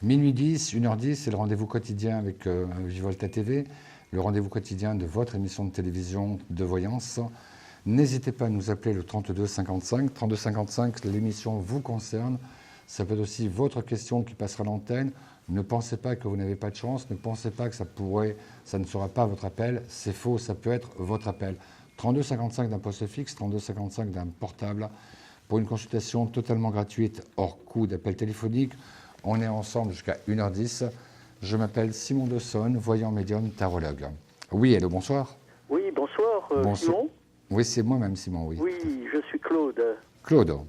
Minuit 10, 1h10, c'est le rendez-vous quotidien avec Vivolta TV, le rendez-vous quotidien de votre émission de télévision de voyance. N'hésitez pas à nous appeler le 32 55. 32 55, l'émission vous concerne. Ça peut être aussi votre question qui passera à l'antenne. Ne pensez pas que vous n'avez pas de chance. Ne pensez pas que ça ne sera pas votre appel. C'est faux, ça peut être votre appel. 32 55 d'un poste fixe, 32 55 d'un portable. Pour une consultation totalement gratuite, hors coût d'appel téléphonique. On est ensemble jusqu'à 1h10. Je m'appelle Simon Dessonne, voyant médium tarologue. Oui, allô, bonsoir. Oui, bonsoir, Simon. Oui, c'est moi-même, Simon, oui. Oui, je suis Claude. Claude.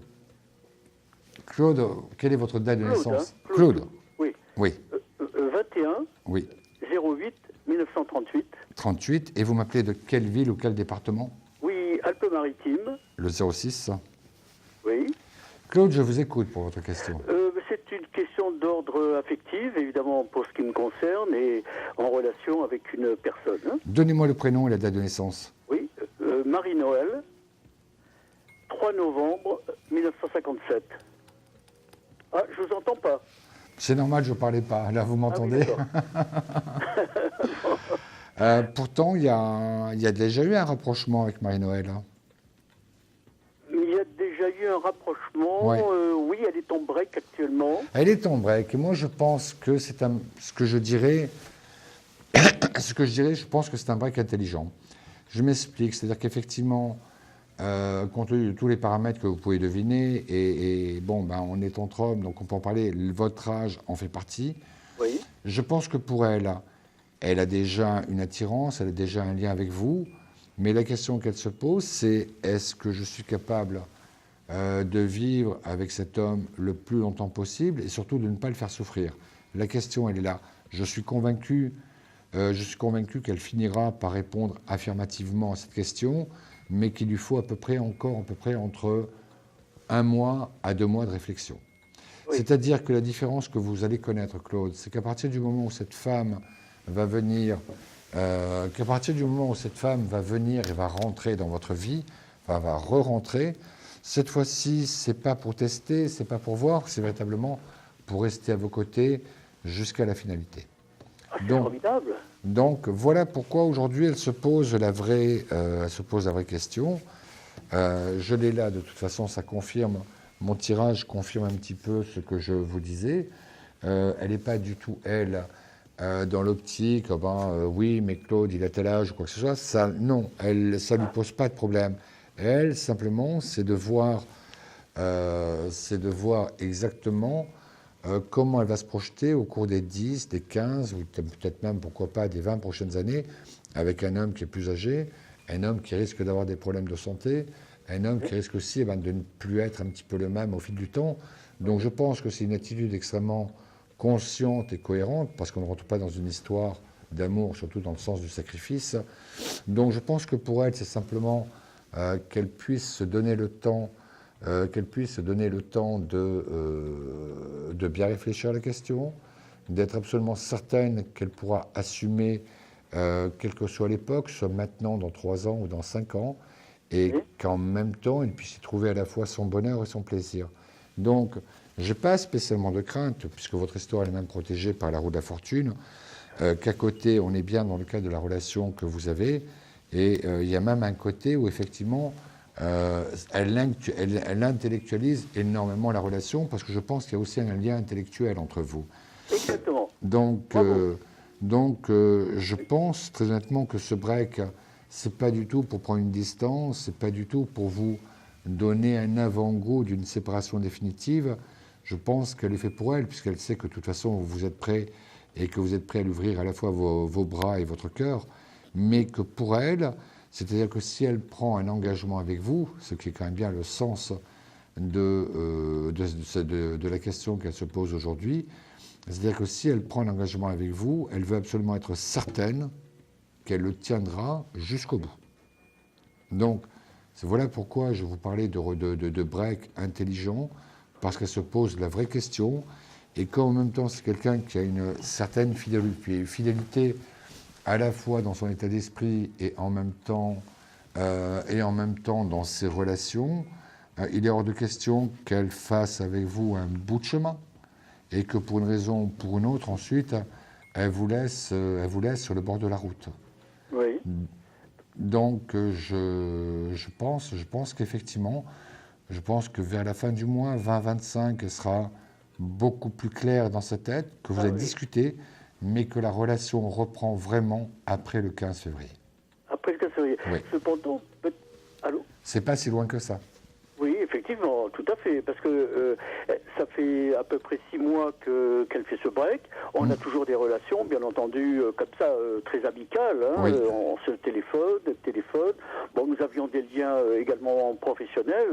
Claude, quelle est votre date de naissance? Hein, Claude. Oui. Oui. 21 oui. 08 1938. 38. Et vous m'appelez de quelle ville ou quel département? Oui, Alpes-Maritimes. Le 06. Oui. Claude, je vous écoute pour votre question. C'est une question d'ordre affectif, évidemment, pour ce qui me concerne, et en relation avec une personne. Hein. Donnez-moi le prénom et la date de naissance. Oui, Marie-Noël, 3 novembre 1957. Ah, je vous entends pas. C'est normal, je ne parlais pas. Là, vous m'entendez? Pourtant, il y a déjà eu un rapprochement avec Marie-Noël. Hein. Il y a déjà eu un rapprochement. Ouais. Oui, elle est en break actuellement. Elle est en break. Et moi, je pense que c'est ce que je dirais, je pense que c'est un break intelligent. Je m'explique. C'est-à-dire qu'effectivement, compte tenu de tous les paramètres que vous pouvez deviner, et bon, ben, on est entre hommes, donc on peut en parler, votre âge en fait partie. Oui. Je pense que pour elle, elle a déjà une attirance, elle a déjà un lien avec vous, mais la question qu'elle se pose, c'est est-ce que je suis capable de vivre avec cet homme le plus longtemps possible et surtout de ne pas le faire souffrir. La question, elle est là. Je suis convaincu qu'elle finira par répondre affirmativement à cette question, mais qu'il lui faut à peu près entre 1 mois à 2 mois de réflexion. Oui. C'est-à-dire que la différence que vous allez connaître, Claude, c'est qu'à partir du moment où cette femme va venir, et va rentrer dans votre vie, enfin, va re-rentrer, cette fois-ci, c'est pas pour tester, c'est pas pour voir, c'est véritablement pour rester à vos côtés jusqu'à la finalité. Ah, c'est formidable. Donc voilà pourquoi aujourd'hui elle se pose la vraie question. Je l'ai là, de toute façon, ça confirme, mon tirage confirme un petit peu ce que je vous disais. Elle n'est pas du tout, elle, dans l'optique, oui, mais Claude, il a tel âge ou quoi que ce soit. Ça, non, ça ne lui pose pas de problème. Elle, simplement, c'est de voir exactement comment elle va se projeter au cours des 10, des 15, ou peut-être même, pourquoi pas, des 20 prochaines années, avec un homme qui est plus âgé, un homme qui risque d'avoir des problèmes de santé, un homme qui risque aussi de ne plus être un petit peu le même au fil du temps. Donc je pense que c'est une attitude extrêmement consciente et cohérente, parce qu'on ne rentre pas dans une histoire d'amour, surtout dans le sens du sacrifice. Donc je pense que pour elle, c'est simplement qu'elle puisse se donner le temps, de bien réfléchir à la question, d'être absolument certaine qu'elle pourra assumer, quelle que soit l'époque, soit maintenant, dans 3 ans ou dans 5 ans, et qu'en même temps, elle puisse y trouver à la fois son bonheur et son plaisir. Donc, je n'ai pas spécialement de crainte, puisque votre histoire est même protégée par la roue de la fortune, qu'à côté, on est bien dans le cadre de la relation que vous avez. Et il y a même un côté où, effectivement, elle intellectualise énormément la relation, parce que je pense qu'il y a aussi un lien intellectuel entre vous. Exactement. Donc, je pense très honnêtement que ce break, c'est pas du tout pour prendre une distance, c'est pas du tout pour vous donner un avant-goût d'une séparation définitive. Je pense qu'elle est faite pour elle, puisqu'elle sait que de toute façon, vous êtes prêt et que vous êtes prêt à lui ouvrir à la fois vos bras et votre cœur, mais que pour elle, c'est-à-dire que si elle prend un engagement avec vous, ce qui est quand même bien le sens de la question qu'elle se pose aujourd'hui, c'est-à-dire que si elle prend un engagement avec vous, elle veut absolument être certaine qu'elle le tiendra jusqu'au bout. Donc, voilà pourquoi je vous parlais de break intelligent, parce qu'elle se pose la vraie question Et comme en même temps, c'est quelqu'un qui a une certaine fidélité à la fois dans son état d'esprit et en même temps dans ses relations, il est hors de question qu'elle fasse avec vous un bout de chemin et que pour une raison ou pour une autre, ensuite, elle vous laisse sur le bord de la route. Oui. Donc, je pense qu'effectivement, je pense que vers la fin du mois, 20-25, elle sera beaucoup plus claire dans sa tête, que vous avez discuté, mais que la relation reprend vraiment après le 15 février. Après le 15 février. Oui. Cependant, allô? C'est pas si loin que ça. Oui, effectivement, tout à fait, parce que ça fait à peu près 6 mois qu'elle fait ce break. On a toujours des relations, bien entendu, comme ça, très amicales. Hein, Oui. on se téléphone. Bon, nous avions des liens également professionnels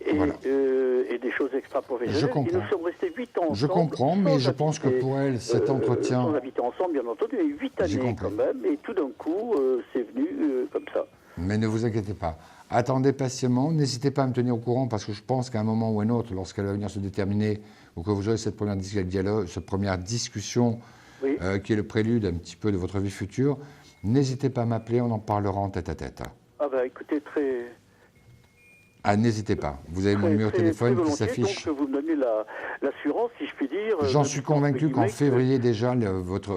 et des choses extra-professionnelles. Je comprends. Et nous sommes restés 8 ans ensemble. Je comprends, mais je pense que pour elle, cet entretien... Sans habiter ensemble, bien entendu, et 8 années quand même, et tout d'un coup, c'est venu comme ça. Mais ne vous inquiétez pas. Attendez patiemment, n'hésitez pas à me tenir au courant parce que je pense qu'à un moment ou un autre, lorsqu'elle va venir se déterminer ou que vous aurez cette première discussion Oui. Qui est le prélude un petit peu de votre vie future, n'hésitez pas à m'appeler, on en parlera en tête à tête. Ah bah écoutez, très... Ah, n'hésitez pas. Vous avez mon numéro de téléphone qui s'affiche. Donc vous me donnez l'assurance, si je puis dire. J'en suis convaincu qu'en février déjà,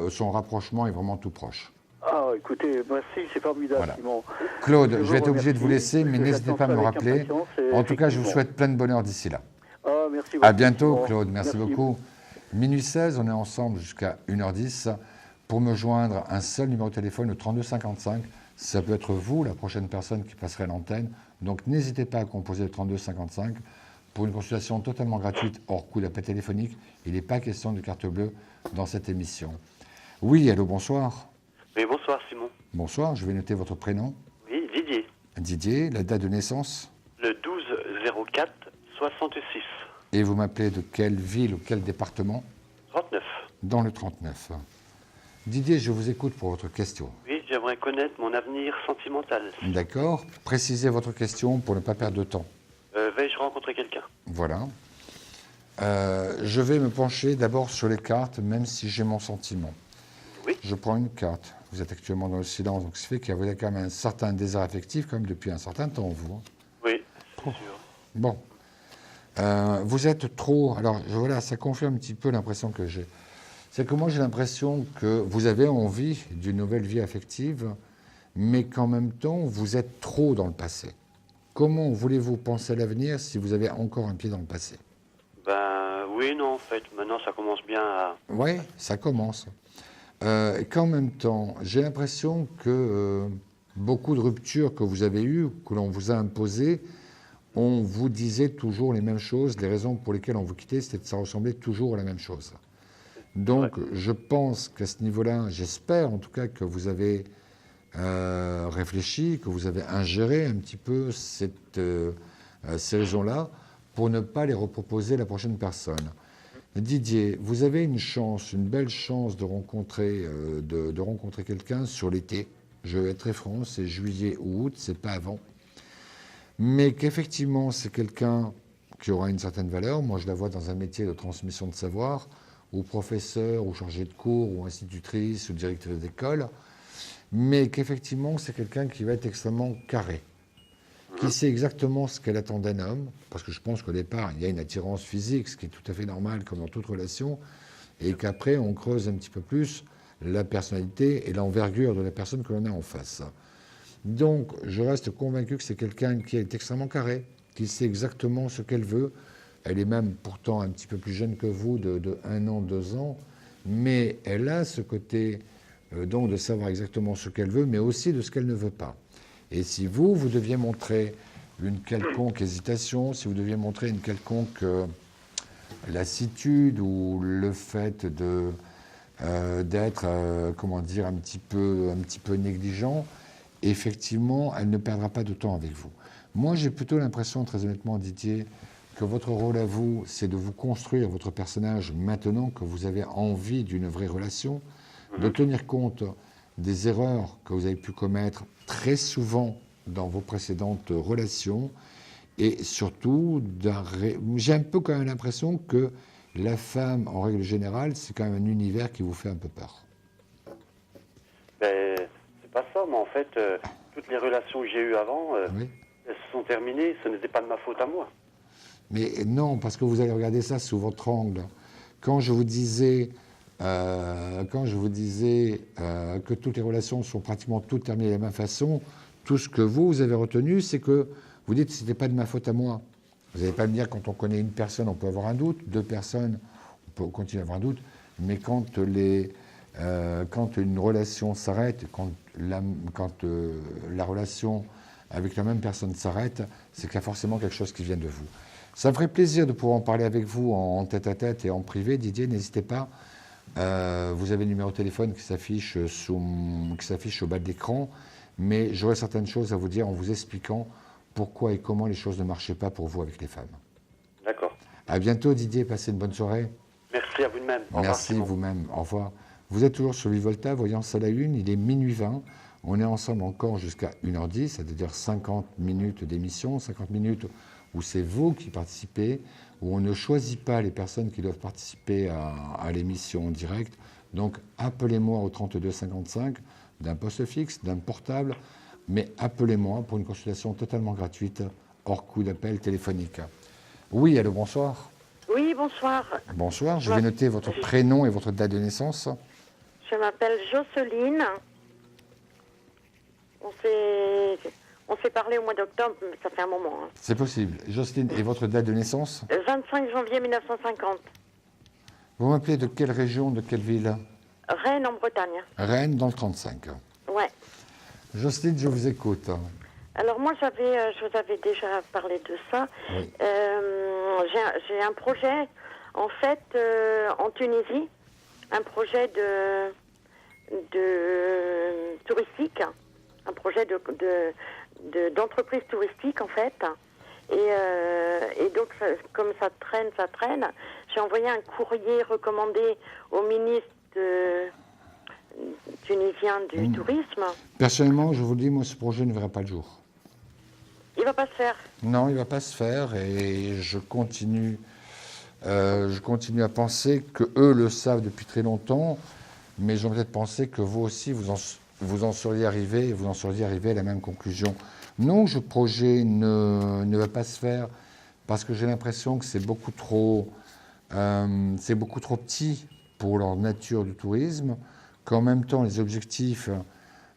son rapprochement est vraiment tout proche. Ah, écoutez, merci, c'est formidable, Voilà. Simon. Claude, je vais être obligé de vous laisser, mais n'hésitez pas à me rappeler. En tout cas, je vous souhaite plein de bonheur d'ici là. Ah, merci beaucoup. À bientôt, Simon. Claude. Merci beaucoup. Minuit 16, on est ensemble jusqu'à 1h10. Pour me joindre, un seul numéro de téléphone, le 3255. Ça peut être vous, la prochaine personne qui passerait à l'antenne. Donc, n'hésitez pas à composer le 3255 pour une consultation totalement gratuite, hors coût d'appel téléphonique. Il n'est pas question de carte bleue dans cette émission. Oui, allô, bonsoir. Oui, bonsoir Simon. Bonsoir, je vais noter votre prénom. Oui, Didier. Didier, la date de naissance. Le 12-04-66. Et vous m'appelez de quelle ville ou quel département? 39. Dans le 39. Didier, je vous écoute pour votre question. Oui, j'aimerais connaître mon avenir sentimental. D'accord. Précisez votre question pour ne pas perdre de temps. Vais-je rencontrer quelqu'un? Voilà. Je vais me pencher d'abord sur les cartes, même si j'ai mon sentiment. Oui. Je prends une carte. Vous êtes actuellement dans le silence, donc ça fait qu'il y a quand même un certain désir affectif, quand même depuis un certain temps, vous. Oui, c'est sûr. Bon. Vous êtes trop... Alors, voilà, ça confirme un petit peu l'impression que j'ai. C'est que moi, j'ai l'impression que vous avez envie d'une nouvelle vie affective, mais qu'en même temps, vous êtes trop dans le passé. Comment voulez-vous penser à l'avenir si vous avez encore un pied dans le passé? Ben, oui, non, en fait. Maintenant, ça commence bien à... Oui, ça commence. Et qu'en même temps, j'ai l'impression que beaucoup de ruptures que vous avez eues, que l'on vous a imposées, on vous disait toujours les mêmes choses. Les raisons pour lesquelles on vous quittait, c'était que ça ressemblait toujours à la même chose. Donc, je pense qu'à ce niveau-là, j'espère en tout cas que vous avez réfléchi, que vous avez ingéré un petit peu ces raisons-là pour ne pas les reproposer à la prochaine personne. Didier, vous avez une chance, une belle chance de rencontrer quelqu'un sur l'été. Je vais être très franc, c'est juillet ou août, c'est pas avant. Mais qu'effectivement, c'est quelqu'un qui aura une certaine valeur. Moi, je la vois dans un métier de transmission de savoir, ou professeur, ou chargé de cours, ou institutrice, ou directeur d'école. Mais qu'effectivement, c'est quelqu'un qui va être extrêmement carré, qui sait exactement ce qu'elle attend d'un homme, parce que je pense qu'au départ, il y a une attirance physique, ce qui est tout à fait normal, comme dans toute relation, et qu'après, on creuse un petit peu plus la personnalité et l'envergure de la personne que l'on a en face. Donc, je reste convaincu que c'est quelqu'un qui est extrêmement carré, qui sait exactement ce qu'elle veut. Elle est même pourtant un petit peu plus jeune que vous, de 1 an, 2 ans, mais elle a ce côté donc de savoir exactement ce qu'elle veut, mais aussi de ce qu'elle ne veut pas. Et si vous deviez montrer une quelconque hésitation, si vous deviez montrer une quelconque lassitude ou le fait d'être, comment dire, un petit peu négligent, effectivement, elle ne perdra pas de temps avec vous. Moi, j'ai plutôt l'impression, très honnêtement, Didier, que votre rôle à vous, c'est de vous construire votre personnage maintenant que vous avez envie d'une vraie relation, de tenir compte des erreurs que vous avez pu commettre très souvent dans vos précédentes relations et surtout, j'ai un peu quand même l'impression qu'il la femme, en règle générale, c'est quand même un univers qui vous fait un peu peur. Ben, c'est pas ça, mais en fait, toutes les relations que j'ai eues avant, Oui. elles se sont terminées. Ce n'était pas de ma faute à moi. Mais non, parce que vous allez regarder ça sous votre angle. Quand je vous disais, que toutes les relations sont pratiquement toutes terminées de la même façon, tout ce que vous avez retenu, c'est que vous dites que ce n'était pas de ma faute à moi. Vous n'allez pas me dire quand on connaît une personne, on peut avoir un doute, deux personnes, on peut continuer à avoir un doute, mais quand une relation s'arrête, quand la relation avec la même personne s'arrête, c'est qu'il y a forcément quelque chose qui vient de vous. Ça me ferait plaisir de pouvoir en parler avec vous en tête-à-tête et en privé. Didier, n'hésitez pas. Vous avez le numéro de téléphone qui s'affiche au bas de l'écran, mais j'aurai certaines choses à vous dire en vous expliquant pourquoi et comment les choses ne marchaient pas pour vous avec les femmes. D'accord. À bientôt Didier, passez une bonne soirée. Merci à vous de même. Au revoir, Merci Simon. vous-même, au revoir. Vous êtes toujours sur Vivolta, Voyance à la Une, il est minuit 20. On est ensemble encore jusqu'à 1h10, c'est-à-dire 50 minutes d'émission, 50 minutes où c'est vous qui participez, où on ne choisit pas les personnes qui doivent participer à l'émission en direct. Donc appelez-moi au 32 55 d'un poste fixe, d'un portable, mais appelez-moi pour une consultation totalement gratuite, hors coût d'appel téléphonique. Oui, allô, bonsoir. Oui, bonsoir. Bonsoir, je vais noter votre prénom et votre date de naissance. Je m'appelle Jocelyne. On s'est parlé au mois d'octobre, mais ça fait un moment. Hein. C'est possible. Jocelyne, et votre date de naissance? 25 janvier 1950. Vous m'appelez de quelle région, de quelle ville? Rennes en Bretagne. Rennes, dans le 35. Ouais. Jocelyne, je vous écoute. Alors moi, je vous avais déjà parlé de ça. Oui. J'ai un projet, en fait, en Tunisie, un projet de touristique, un projet d'entreprise touristique, en fait. Et donc, comme ça traîne, j'ai envoyé un courrier recommandé au ministre tunisien du tourisme. Personnellement, je vous le dis, moi, ce projet ne verra pas le jour. Il va pas se faire. Non, il ne va pas se faire et je continue à penser que eux le savent depuis très longtemps, mais j'ai peut-être pensé que vous aussi, vous en seriez arrivé à la même conclusion. Non, ce projet ne va pas se faire parce que j'ai l'impression que c'est beaucoup trop petit pour leur nature du tourisme, qu'en même temps, les objectifs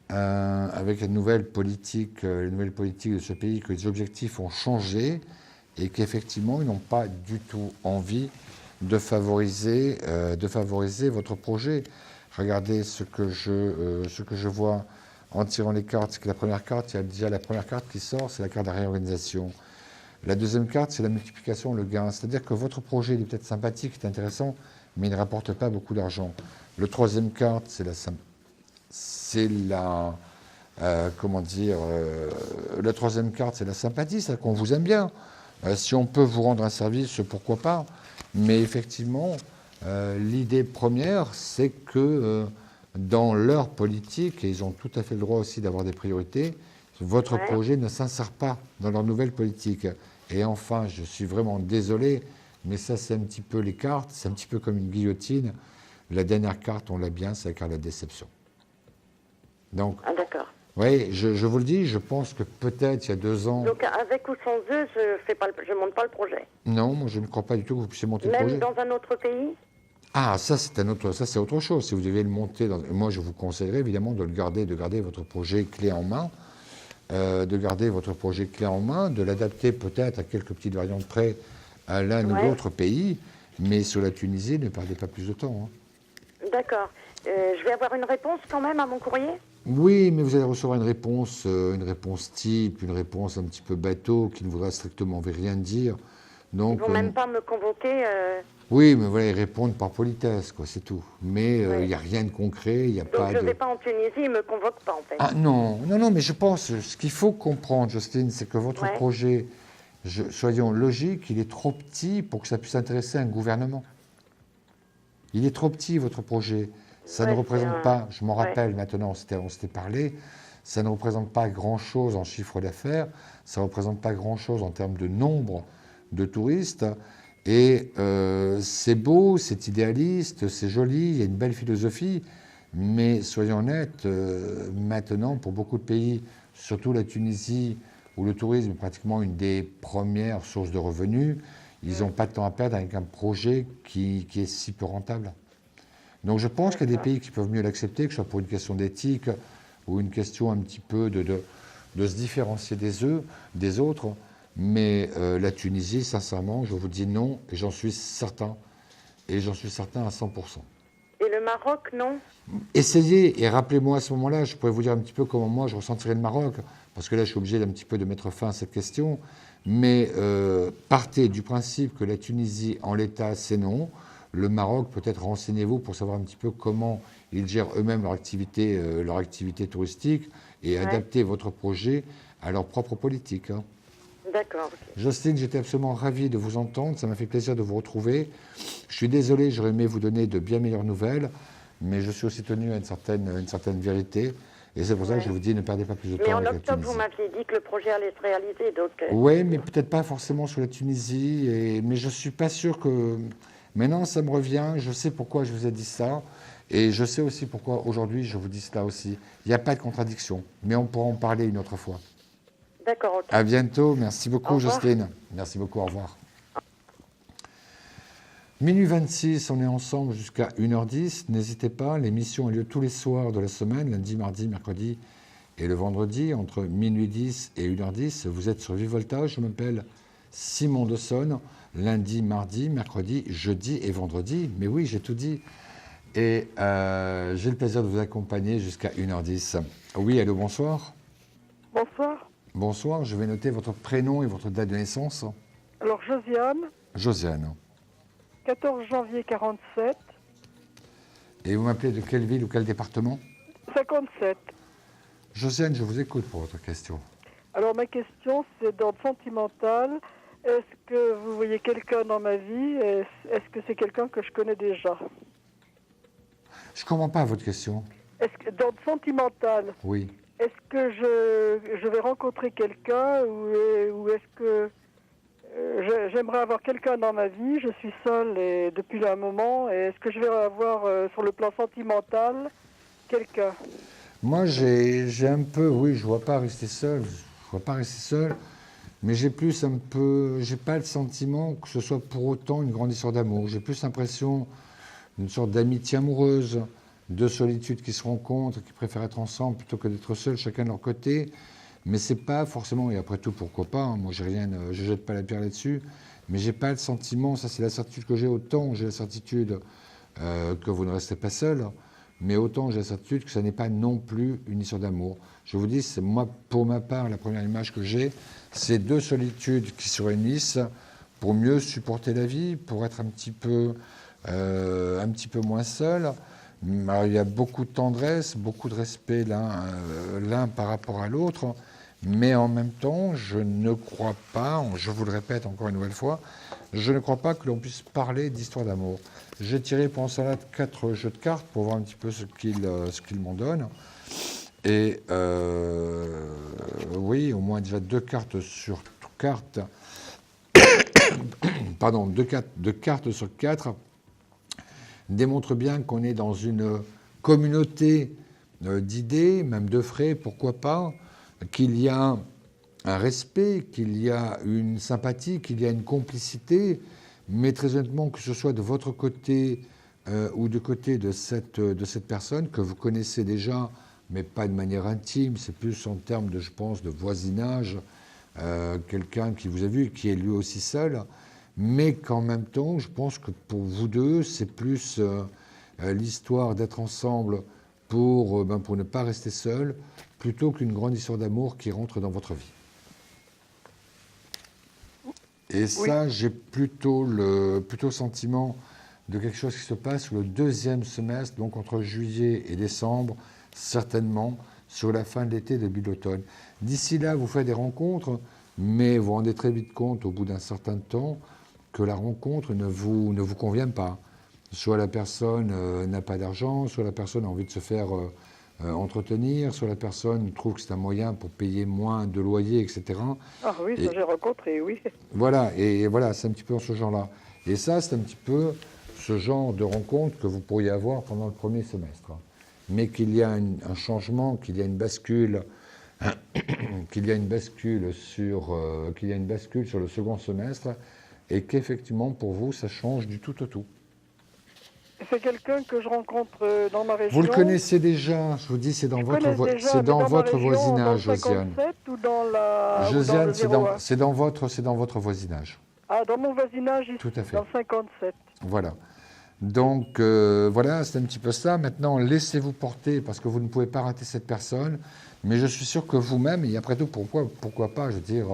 avec les nouvelles politiques de ce pays, que les objectifs ont changé et qu'effectivement, ils n'ont pas du tout envie de favoriser votre projet. Regardez ce que je vois en tirant les cartes. C'est que la première carte, il y a déjà la première carte qui sort, c'est la carte de la réorganisation. La deuxième carte, c'est la multiplication, le gain. C'est-à-dire que votre projet, il est peut-être sympathique, il est intéressant, mais il ne rapporte pas beaucoup d'argent. Le troisième carte, c'est la troisième carte, c'est la sympathie, c'est qu'on vous aime bien. Si on peut vous rendre un service, pourquoi pas. Mais effectivement, l'idée première, c'est que dans leur politique, et ils ont tout à fait le droit aussi d'avoir des priorités, votre projet ne s'insère pas dans leur nouvelle politique. Et enfin, je suis vraiment désolé, mais ça, c'est un petit peu les cartes, c'est un petit peu comme une guillotine. La dernière carte, on l'a bien, c'est la carte de la déception. Donc, d'accord. Oui, je vous le dis, je pense que peut-être il y a 2 ans... Donc avec ou sans eux, je monte pas le projet. Non, moi je ne crois pas du tout que vous puissiez monter le projet. Même dans un autre pays? Ah, ça c'est autre chose. Si vous deviez le monter, moi je vous conseillerais évidemment de garder votre projet clé en main, de l'adapter peut-être à quelques petites variantes près à l'un ou l'autre pays, mais sur la Tunisie, ne perdez pas plus de temps. Hein. D'accord. Je vais avoir une réponse quand même à mon courrier? Oui, mais vous allez recevoir une réponse type, une réponse un petit peu bateau, qui ne voudra strictement rien dire. Donc, ils ne vont même pas me convoquer Oui, mais voilà, ils répondent par politesse, quoi, c'est tout. Mais il n'y a rien de concret, il n'y a pas de... Donc je ne vais pas en Tunisie, ils ne me convoquent pas en fait. Ah non, mais je pense, ce qu'il faut comprendre, Jocelyne, c'est que votre projet, soyons logiques, il est trop petit pour que ça puisse intéresser un gouvernement. Il est trop petit, votre projet. Ça ne représente pas, je m'en rappelle maintenant, on s'était parlé, ça ne représente pas grand-chose en chiffre d'affaires, ça ne représente pas grand-chose en termes de nombre de touristes, Et c'est beau, c'est idéaliste, c'est joli, il y a une belle philosophie, mais soyons honnêtes, maintenant, pour beaucoup de pays, surtout la Tunisie, où le tourisme est pratiquement une des premières sources de revenus, ils n'ont pas de temps à perdre avec un projet qui est si peu rentable. Donc je pense qu'il y a des pays qui peuvent mieux l'accepter, que ce soit pour une question d'éthique ou une question un petit peu de se différencier des autres. Mais la Tunisie, sincèrement, je vous dis non, et j'en suis certain. Et j'en suis certain à 100%. Et le Maroc, non? Essayez, et rappelez-moi à ce moment-là, je pourrais vous dire un petit peu comment moi je ressentirais le Maroc, parce que là je suis obligé d'un petit peu de mettre fin à cette question, mais partez du principe que la Tunisie, en l'état, c'est non. Le Maroc, peut-être renseignez-vous pour savoir un petit peu comment ils gèrent eux-mêmes leur activité touristique, et adapter votre projet à leur propre politique. Hein. D'accord. Okay. Jocelyne, j'étais absolument ravi de vous entendre, ça m'a fait plaisir de vous retrouver. Je suis désolé, j'aurais aimé vous donner de bien meilleures nouvelles, mais je suis aussi tenu à une certaine vérité. Et c'est pour ça que je vous dis, ne perdez pas plus de temps. Mais en octobre, vous m'aviez dit que le projet allait se réaliser. Donc oui, mais peut-être pas forcément sur la Tunisie. Mais je ne suis pas sûr que... Maintenant, ça me revient, je sais pourquoi je vous ai dit ça. Et je sais aussi pourquoi aujourd'hui je vous dis cela aussi. Il n'y a pas de contradiction, mais on pourra en parler une autre fois. D'accord, ok. À bientôt, merci beaucoup Jocelyne. Merci beaucoup, au revoir. Minuit 26, on est ensemble jusqu'à 1h10. N'hésitez pas, l'émission a lieu tous les soirs de la semaine, lundi, mardi, mercredi et le vendredi, entre minuit 10 et 1h10. Vous êtes sur Vivoltage, je m'appelle Simon Dessonne, lundi, mardi, mercredi, jeudi et vendredi. Mais oui, j'ai tout dit. Et j'ai le plaisir de vous accompagner jusqu'à 1h10. Oui, allô, bonsoir. Bonsoir. Bonsoir, je vais noter votre prénom et votre date de naissance. Alors, Josiane. Josiane. 14 janvier 47. Et vous m'appelez de quelle ville ou quel département? 57. Josiane, je vous écoute pour votre question. Alors, ma question, c'est d'ordre sentimental. Est-ce que vous voyez quelqu'un dans ma vie? Est-ce que c'est quelqu'un que je connais déjà? Je ne comprends pas votre question. Est-ce que, d'ordre sentimental, oui. Est-ce que je vais rencontrer quelqu'un ou est-ce que j'aimerais avoir quelqu'un dans ma vie? Je suis seule et depuis un moment. Et est-ce que je vais avoir, sur le plan sentimental, quelqu'un? Moi, j'ai un peu... Oui, je ne vois pas rester seul. Mais j'ai plus un peu... J'ai pas le sentiment que ce soit pour autant une grande histoire d'amour. J'ai plus l'impression d'une sorte d'amitié amoureuse, deux solitudes qui se rencontrent, qui préfèrent être ensemble plutôt que d'être seuls, chacun de leur côté. Mais c'est pas forcément, et après tout, pourquoi pas, hein, moi je jette pas la pierre là-dessus, mais j'ai pas le sentiment, ça c'est la certitude que j'ai, autant j'ai la certitude que vous ne restez pas seul, mais autant j'ai la certitude que ça n'est pas non plus une histoire d'amour. Je vous dis, c'est moi, pour ma part, la première image que j'ai, c'est deux solitudes qui se réunissent pour mieux supporter la vie, pour être un petit peu moins seul. Alors, il y a beaucoup de tendresse, beaucoup de respect l'un par rapport à l'autre, mais en même temps, je ne crois pas, je vous le répète encore une nouvelle fois, je ne crois pas que l'on puisse parler d'histoire d'amour. J'ai tiré pour ça 4 jeux de cartes pour voir un petit peu ce qu'il m'en donne. Et oui, au moins déjà 2 cartes sur carte, pardon, 2 cartes sur 4 démontre bien qu'on est dans une communauté d'idées, même de frais, pourquoi pas, qu'il y a un respect, qu'il y a une sympathie, qu'il y a une complicité, mais très honnêtement, que ce soit de votre côté ou du côté de cette personne que vous connaissez déjà, mais pas de manière intime, c'est plus en termes de, je pense, de voisinage, quelqu'un qui vous a vu et qui est lui aussi seul, mais qu'en même temps, je pense que pour vous deux, c'est plus l'histoire d'être ensemble pour ne pas rester seul, plutôt qu'une grande histoire d'amour qui rentre dans votre vie. Et ça, j'ai plutôt le sentiment de quelque chose qui se passe sur le 2e semestre, donc entre juillet et décembre, certainement, sur la fin de l'été, début de l'automne. D'ici là, vous faites des rencontres, mais vous vous rendez très vite compte, au bout d'un certain temps, que la rencontre ne vous convient pas. Soit la personne n'a pas d'argent, soit la personne a envie de se faire entretenir, soit la personne trouve que c'est un moyen pour payer moins de loyer, etc. Ah oui, ça j'ai rencontré, oui. Voilà, et voilà, c'est un petit peu dans ce genre-là. Et ça, c'est un petit peu ce genre de rencontre que vous pourriez avoir pendant le premier semestre. Mais qu'il y a un changement, qu'il y a une bascule, qu'il y a une bascule sur le second semestre, et qu'effectivement, pour vous, ça change du tout au tout. C'est quelqu'un que je rencontre dans ma région. Vous le connaissez déjà, je vous dis, c'est dans votre voisinage, Josiane. Ou dans la, Josiane, ou dans le c'est dans votre voisinage. Ah, dans mon voisinage ici, Tout à fait. dans 57. Voilà. Donc, voilà, c'est un petit peu ça. Maintenant, laissez-vous porter, parce que vous ne pouvez pas rater cette personne. Mais je suis sûr que vous-même, et après tout, pourquoi pas, je veux dire,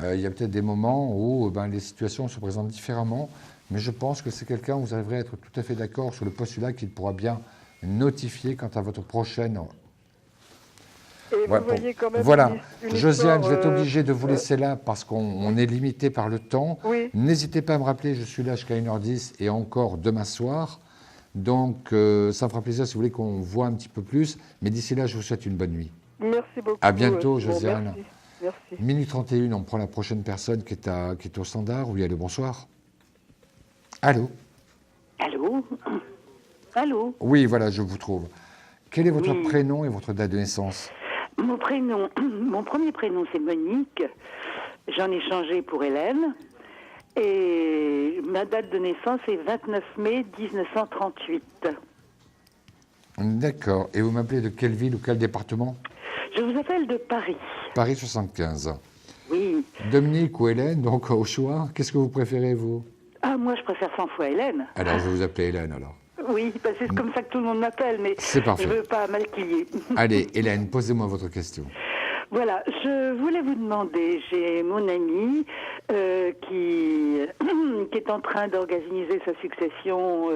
il y a peut-être des moments où les situations se présentent différemment. Mais je pense que c'est quelqu'un où vous arriverez à être tout à fait d'accord sur le postulat qu'il pourra bien notifier quant à votre prochaine. Et vous voyez quand même voilà. une Josiane, je vais être histoire, obligé de vous laisser là parce qu'on est limité par le temps. Oui. N'hésitez pas à me rappeler, je suis là jusqu'à 1h10 et encore demain soir. Donc, ça me fera plaisir si vous voulez qu'on voit un petit peu plus. Mais d'ici là, je vous souhaite une bonne nuit. Merci beaucoup. À bientôt, Josiane. Merci. Minute 31, on prend la prochaine personne qui est au standard. Oui, allô, bonsoir. Allô? Allô? Allô? Oui, voilà, je vous trouve. Quel est votre prénom et votre date de naissance? Mon premier prénom, c'est Monique. J'en ai changé pour Hélène. Et ma date de naissance est 29 mai 1938. D'accord. Et vous m'appelez de quelle ville ou quel département? Je vous appelle de Paris. Paris 75. Oui. Dominique ou Hélène, donc au choix. Qu'est-ce que vous préférez, vous? Ah, moi, je préfère 100 fois Hélène. Alors, je vais vous appeler Hélène, alors. Oui, parce que c'est comme ça que tout le monde m'appelle, mais c'est parfait. Je ne veux pas mal crier. Allez, Hélène, posez-moi votre question. Voilà, je voulais vous demander, j'ai mon ami qui est en train d'organiser sa succession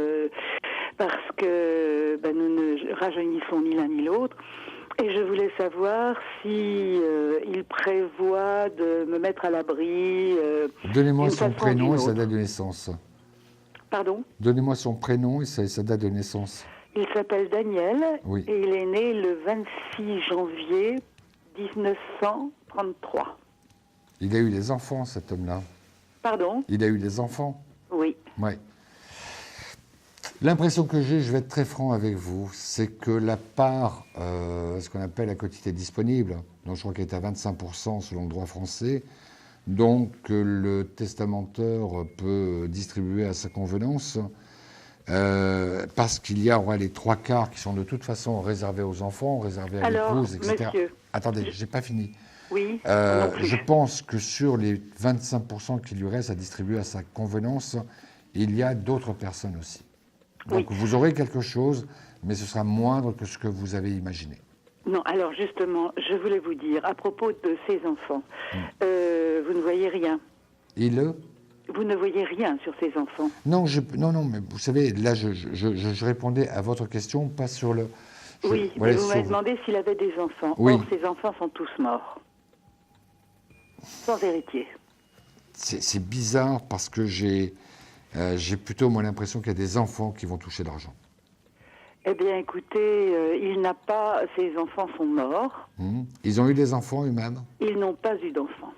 parce que nous ne rajeunissons ni l'un ni l'autre. Et je voulais savoir si il prévoit de me mettre à l'abri. Donnez-moi son prénom et sa date de naissance. Pardon? Donnez-moi son prénom et sa date de naissance. Il s'appelle Daniel oui. Et il est né le 26 janvier 1933. Il a eu des enfants, cet homme-là. Pardon? Il a eu des enfants? Oui. Oui. L'impression que j'ai, je vais être très franc avec vous, c'est que la part, ce qu'on appelle la quotité disponible, donc je crois qu'elle est à 25% selon le droit français, donc le testamenteur peut distribuer à sa convenance, parce qu'il y a les 3/4 qui sont de toute façon réservés aux enfants, réservés à l'épouse, etc. Monsieur, attendez, j'ai pas fini. Oui. Je pense que sur les 25% qui lui restent à distribuer à sa convenance, il y a d'autres personnes aussi. Donc vous aurez quelque chose, mais ce sera moindre que ce que vous avez imaginé. Non, alors justement, je voulais vous dire, à propos de ces enfants, vous ne voyez rien. Vous ne voyez rien sur ces enfants. Non, non, mais vous savez, là, je répondais à votre question, pas sur le... Oui, mais vous m'avez demandé s'il avait des enfants. Oui. Or, ces enfants sont tous morts. Sans héritier. C'est bizarre parce que j'ai plutôt, moi, l'impression qu'il y a des enfants qui vont toucher l'argent. Eh bien, écoutez, il n'a pas... Ces enfants sont morts. Ils ont eu des enfants eux-mêmes? Ils n'ont pas eu d'enfants.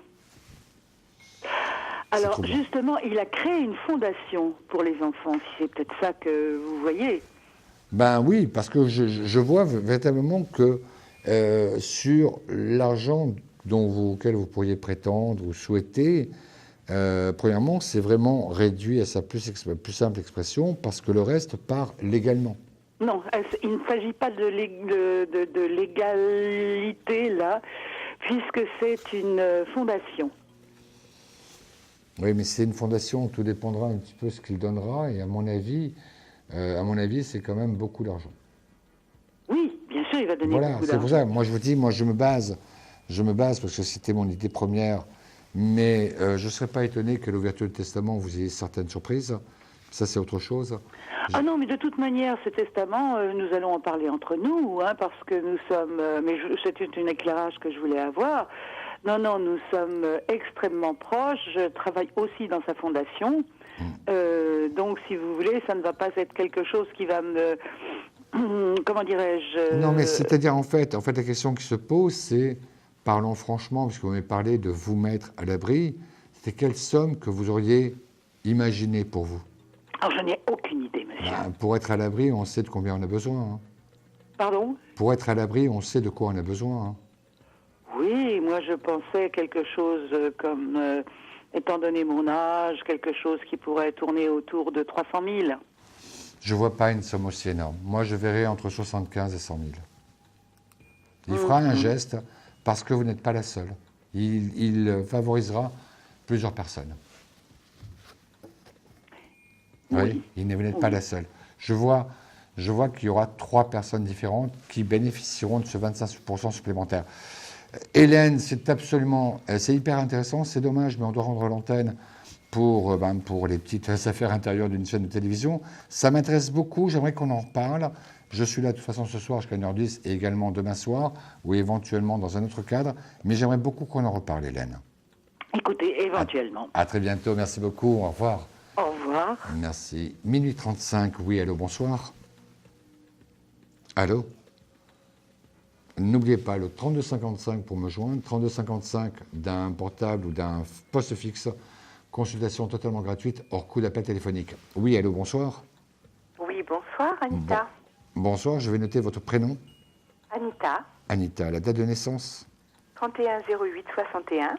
Alors, justement, il a créé une fondation pour les enfants, si c'est peut-être ça que vous voyez. Ben oui, parce que je vois véritablement que sur l'argent auquel vous pourriez prétendre ou souhaiter, premièrement, c'est vraiment réduit à sa plus simple expression, parce que le reste part légalement. Non, il ne s'agit pas de légalité, là, puisque c'est une fondation. Oui, mais c'est une fondation, tout dépendra un petit peu de ce qu'il donnera, et à mon avis, c'est quand même beaucoup d'argent. Oui, bien sûr, il va donner beaucoup d'argent. Voilà, c'est pour ça. Moi, je vous dis, je me base parce que c'était mon idée première, mais je ne serais pas étonné que l'ouverture du testament vous ayez certaines surprises. Ça, c'est autre chose. Ah non, mais de toute manière, ce testament, nous allons en parler entre nous, parce que nous sommes... mais c'était un éclairage que je voulais avoir. Non, nous sommes extrêmement proches. Je travaille aussi dans sa fondation. Donc, si vous voulez, ça ne va pas être quelque chose qui va me... Comment dirais-je Non, mais c'est-à-dire, en fait, la question qui se pose, c'est, parlons franchement, puisque vous m'avez parlé de vous mettre à l'abri, c'est quelle somme que vous auriez Imaginez pour vous. Alors, je n'ai aucune idée, monsieur. Pour être à l'abri, on sait de combien on a besoin. Hein. Pardon? Pour être à l'abri, on sait de quoi on a besoin. Hein. Oui, moi je pensais quelque chose comme, étant donné mon âge, quelque chose qui pourrait tourner autour de 300 000. Je ne vois pas une somme aussi énorme. Moi, je verrais entre 75 et 100 000. Il fera un geste parce que vous n'êtes pas la seule. Il favorisera plusieurs personnes. Oui, vous n'êtes pas la seule. Je vois qu'il y aura 3 personnes différentes qui bénéficieront de ce 25% supplémentaire. Hélène, c'est hyper intéressant, c'est dommage, mais on doit rendre l'antenne pour les petites affaires intérieures d'une chaîne de télévision. Ça m'intéresse beaucoup, j'aimerais qu'on en reparle. Je suis là de toute façon ce soir jusqu'à 1h10 et également demain soir, ou éventuellement dans un autre cadre, mais j'aimerais beaucoup qu'on en reparle, Hélène. Écoutez, éventuellement. À très bientôt, merci beaucoup, au revoir. Au revoir. Merci. Minuit 35, oui, allô, bonsoir. Allô? N'oubliez pas le 3255 pour me joindre, 3255 d'un portable ou d'un poste fixe, consultation totalement gratuite, hors coût d'appel téléphonique. Oui, allô, bonsoir. Oui, bonsoir, Anita. Bonsoir, je vais noter votre prénom. Anita. Anita, la date de naissance. 310861.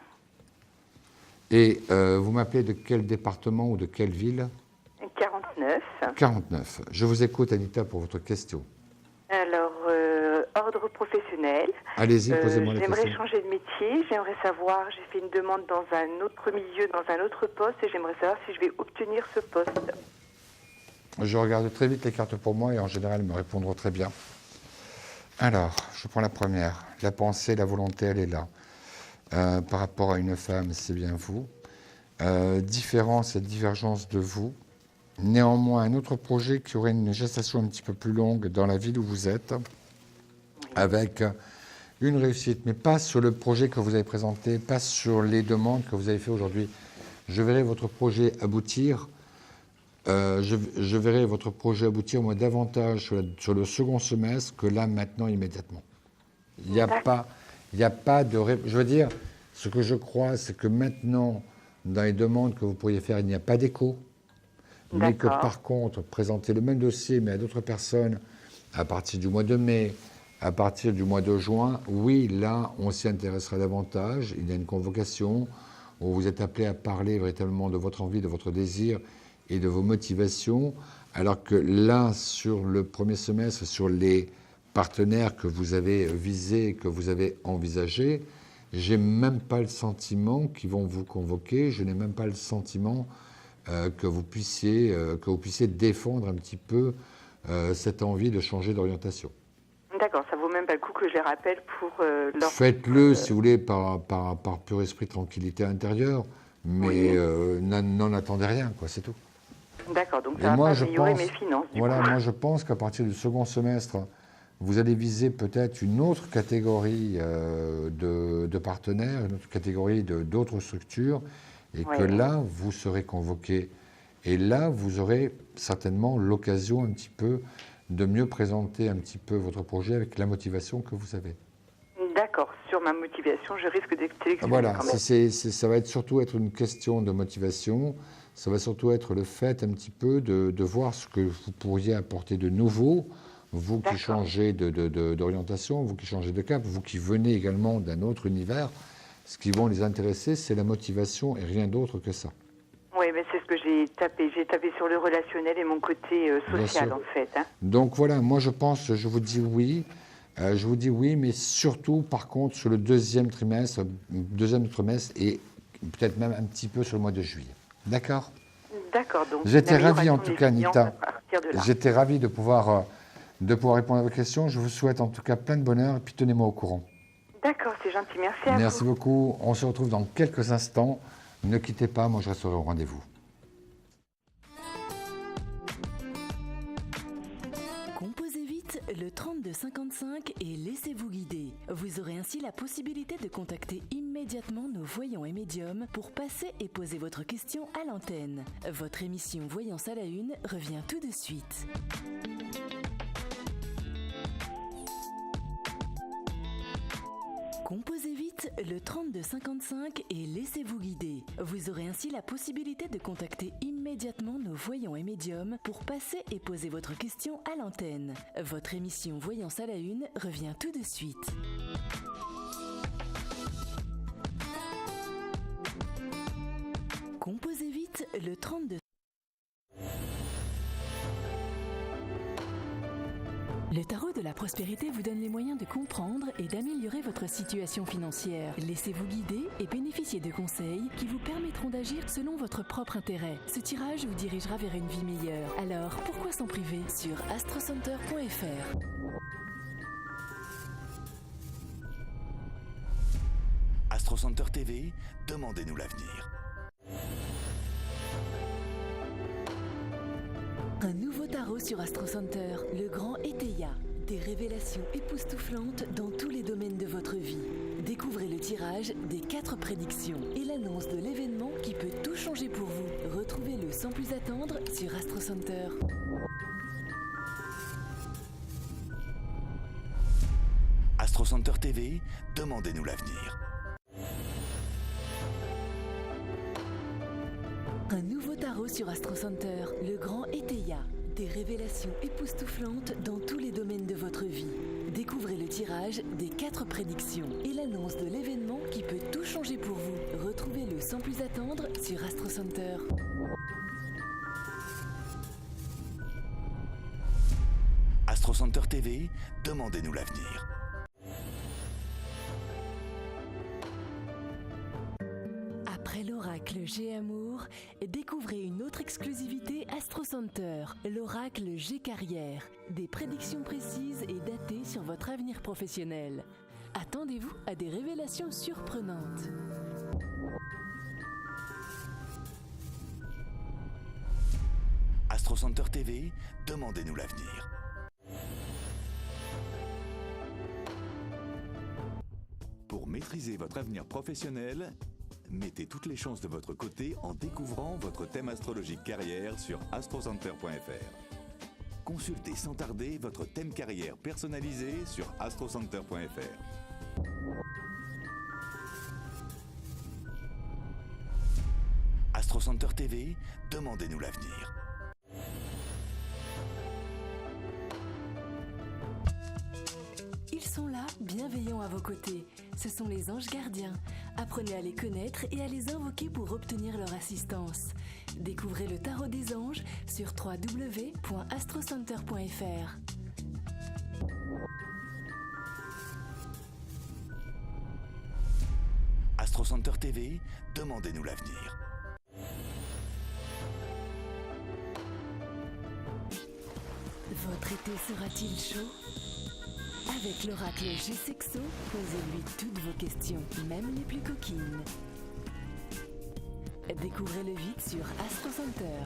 Et vous m'appelez de quel département ou de quelle ville? 49. 49. Je vous écoute, Anita, pour votre question. Alors, ordre professionnel. Allez-y, posez-moi la question. J'aimerais changer de métier. J'aimerais savoir, j'ai fait une demande dans un autre milieu, dans un autre poste, et j'aimerais savoir si je vais obtenir ce poste. Je regarde très vite les cartes pour moi et en général, elles me répondront très bien. Alors, je prends la première. La pensée, la volonté, elle est là. Par rapport à une femme, c'est bien vous. Différence et divergence de vous. Néanmoins, un autre projet qui aurait une gestation un petit peu plus longue dans la ville où vous êtes, avec une réussite, mais pas sur le projet que vous avez présenté, pas sur les demandes que vous avez fait aujourd'hui. Je verrai votre projet aboutir. Je verrai votre projet aboutir, moi, davantage sur le second semestre que là, maintenant, immédiatement. Il n'y a pas de... Je veux dire, ce que je crois, c'est que maintenant, dans les demandes que vous pourriez faire, il n'y a pas d'écho, mais que par contre, présenter le même dossier, mais à d'autres personnes, à partir du mois de mai, à partir du mois de juin, oui, là, on s'y intéressera davantage. Il y a une convocation où vous êtes appelé à parler véritablement de votre envie, de votre désir et de vos motivations, alors que là, sur le premier semestre, sur les partenaires que vous avez visés, que vous avez envisagés, j'ai même pas le sentiment qu'ils vont vous convoquer, je n'ai même pas le sentiment que vous puissiez défendre un petit peu cette envie de changer d'orientation. D'accord, ça vaut même pas le coup que je les rappelle pour leur... Faites-le, si vous voulez, par pur esprit de tranquillité intérieure, mais n'en attendez rien, quoi, c'est tout. D'accord, donc ça va pas améliorer mes finances. Moi je pense qu'à partir du second semestre, vous allez viser peut-être une autre catégorie de partenaires, une autre catégorie d'autres structures, et que là, vous serez convoqué. Et là, vous aurez certainement l'occasion un petit peu de mieux présenter un petit peu votre projet avec la motivation que vous avez. D'accord, sur ma motivation, je risque d'être sélectionné. Voilà, ça va surtout être une question de motivation. Ça va surtout être le fait un petit peu de voir ce que vous pourriez apporter de nouveau, vous qui changez d'orientation, vous qui changez de cap, vous qui venez également d'un autre univers. Ce qui va les intéresser, c'est la motivation et rien d'autre que ça. Oui, mais c'est ce que j'ai tapé. J'ai tapé sur le relationnel et mon côté social, en fait. Hein. Donc voilà, moi je pense, je vous dis oui. Je vous dis oui, mais surtout, par contre, sur le deuxième trimestre et peut-être même un petit peu sur le mois de juillet. D'accord? D'accord, donc... J'étais ravi en tout cas, Anita. J'étais ravi de pouvoir répondre à vos questions. Je vous souhaite en tout cas plein de bonheur et puis tenez-moi au courant. D'accord, c'est gentil. Merci à vous. Merci beaucoup. On se retrouve dans quelques instants. Ne quittez pas, moi je resterai au rendez-vous. Composez vite le 3255 et laissez-vous guider. Vous aurez ainsi la possibilité de contacter immédiatement nos voyants et médiums pour passer et poser votre question à l'antenne. Votre émission Voyance à la Une revient tout de suite. Composez vite le 3255 et laissez-vous guider. Vous aurez ainsi la possibilité de contacter immédiatement nos voyants et médiums pour passer et poser votre question à l'antenne. Votre émission Voyance à la Une revient tout de suite. Composez vite le 32. Le tarot de la prospérité vous donne les moyens de comprendre et d'améliorer votre situation financière. Laissez-vous guider et bénéficiez de conseils qui vous permettront d'agir selon votre propre intérêt. Ce tirage vous dirigera vers une vie meilleure. Alors, pourquoi s'en priver sur astrocenter.fr. AstroCenter TV, demandez-nous l'avenir. Un nouveau tarot sur AstroCenter, le grand Eteia. Des révélations époustouflantes dans tous les domaines de votre vie. Découvrez le tirage des 4 prédictions et l'annonce de l'événement qui peut tout changer pour vous. Retrouvez-le sans plus attendre sur AstroCenter. AstroCenter TV, demandez-nous l'avenir. Un nouveau tarot sur AstroCenter, le grand Eteia. Des révélations époustouflantes dans tous les domaines de votre vie. Découvrez le tirage des 4 prédictions et l'annonce de l'événement qui peut tout changer pour vous. Retrouvez-le sans plus attendre sur AstroCenter. AstroCenter TV, demandez-nous l'avenir. Après l'oracle G-Amour, découvrez une autre exclusivité AstroCenter, l'oracle G-Carrière. Des prédictions précises et datées sur votre avenir professionnel. Attendez-vous à des révélations surprenantes. AstroCenter TV, demandez-nous l'avenir. Pour maîtriser votre avenir professionnel, mettez toutes les chances de votre côté en découvrant votre thème astrologique carrière sur astrocenter.fr. Consultez sans tarder votre thème carrière personnalisé sur astrocenter.fr. AstroCenter TV, demandez-nous l'avenir. Ils sont là, bienveillants à vos côtés. Ce sont les anges gardiens. Apprenez à les connaître et à les invoquer pour obtenir leur assistance. Découvrez le tarot des anges sur www.astrocenter.fr. AstroCenter TV, demandez-nous l'avenir. Votre été sera-t-il chaud ? Avec l'oracle G-Sexo, posez-lui toutes vos questions, même les plus coquines. Découvrez-le vite sur AstroCenter.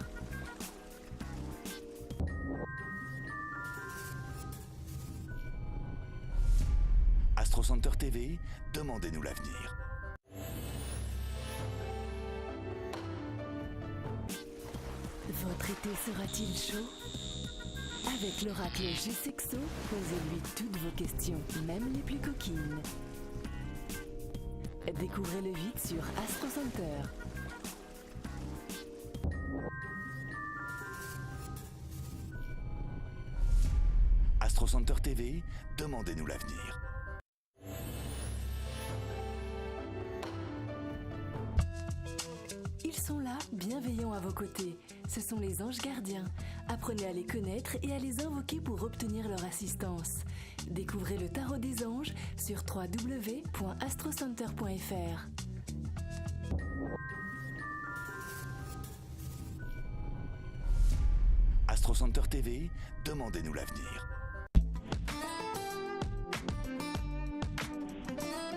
AstroCenter TV, demandez-nous l'avenir. Votre été sera-t-il chaud ? Avec l'oracle G-Sexo, posez-lui toutes vos questions, même les plus coquines. Découvrez-le vite sur AstroCenter. AstroCenter TV, demandez-nous l'avenir. Ils sont là, bienveillants à vos côtés. Ce sont les anges gardiens. Apprenez à les connaître et à les invoquer pour obtenir leur assistance. Découvrez le tarot des anges sur www.astrocenter.fr. AstroCenter TV, demandez-nous l'avenir.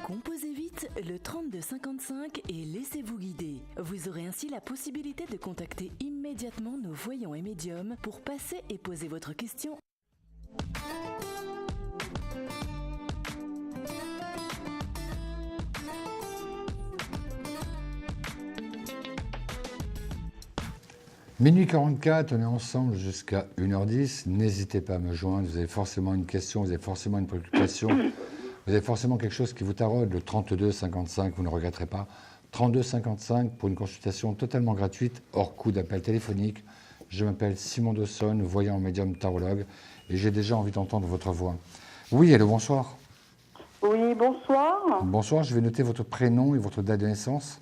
Composez vite le 3255 et laissez-vous guider. Vous aurez ainsi la possibilité de contacter immédiatement nos voyants et médiums pour passer et poser votre question. Minuit 44, on est ensemble jusqu'à 1h10. N'hésitez pas à me joindre. Vous avez forcément une question, vous avez forcément une préoccupation, vous Vous avez forcément quelque chose qui vous taraude, le 32-55, vous ne regretterez pas. 32-55 pour une consultation totalement gratuite, hors coût d'appel téléphonique. Je m'appelle Simon Dawson, voyant médium tarologue, et j'ai déjà envie d'entendre votre voix. Oui, allô, bonsoir. Oui, bonsoir. Bonsoir, je vais noter votre prénom et votre date de naissance.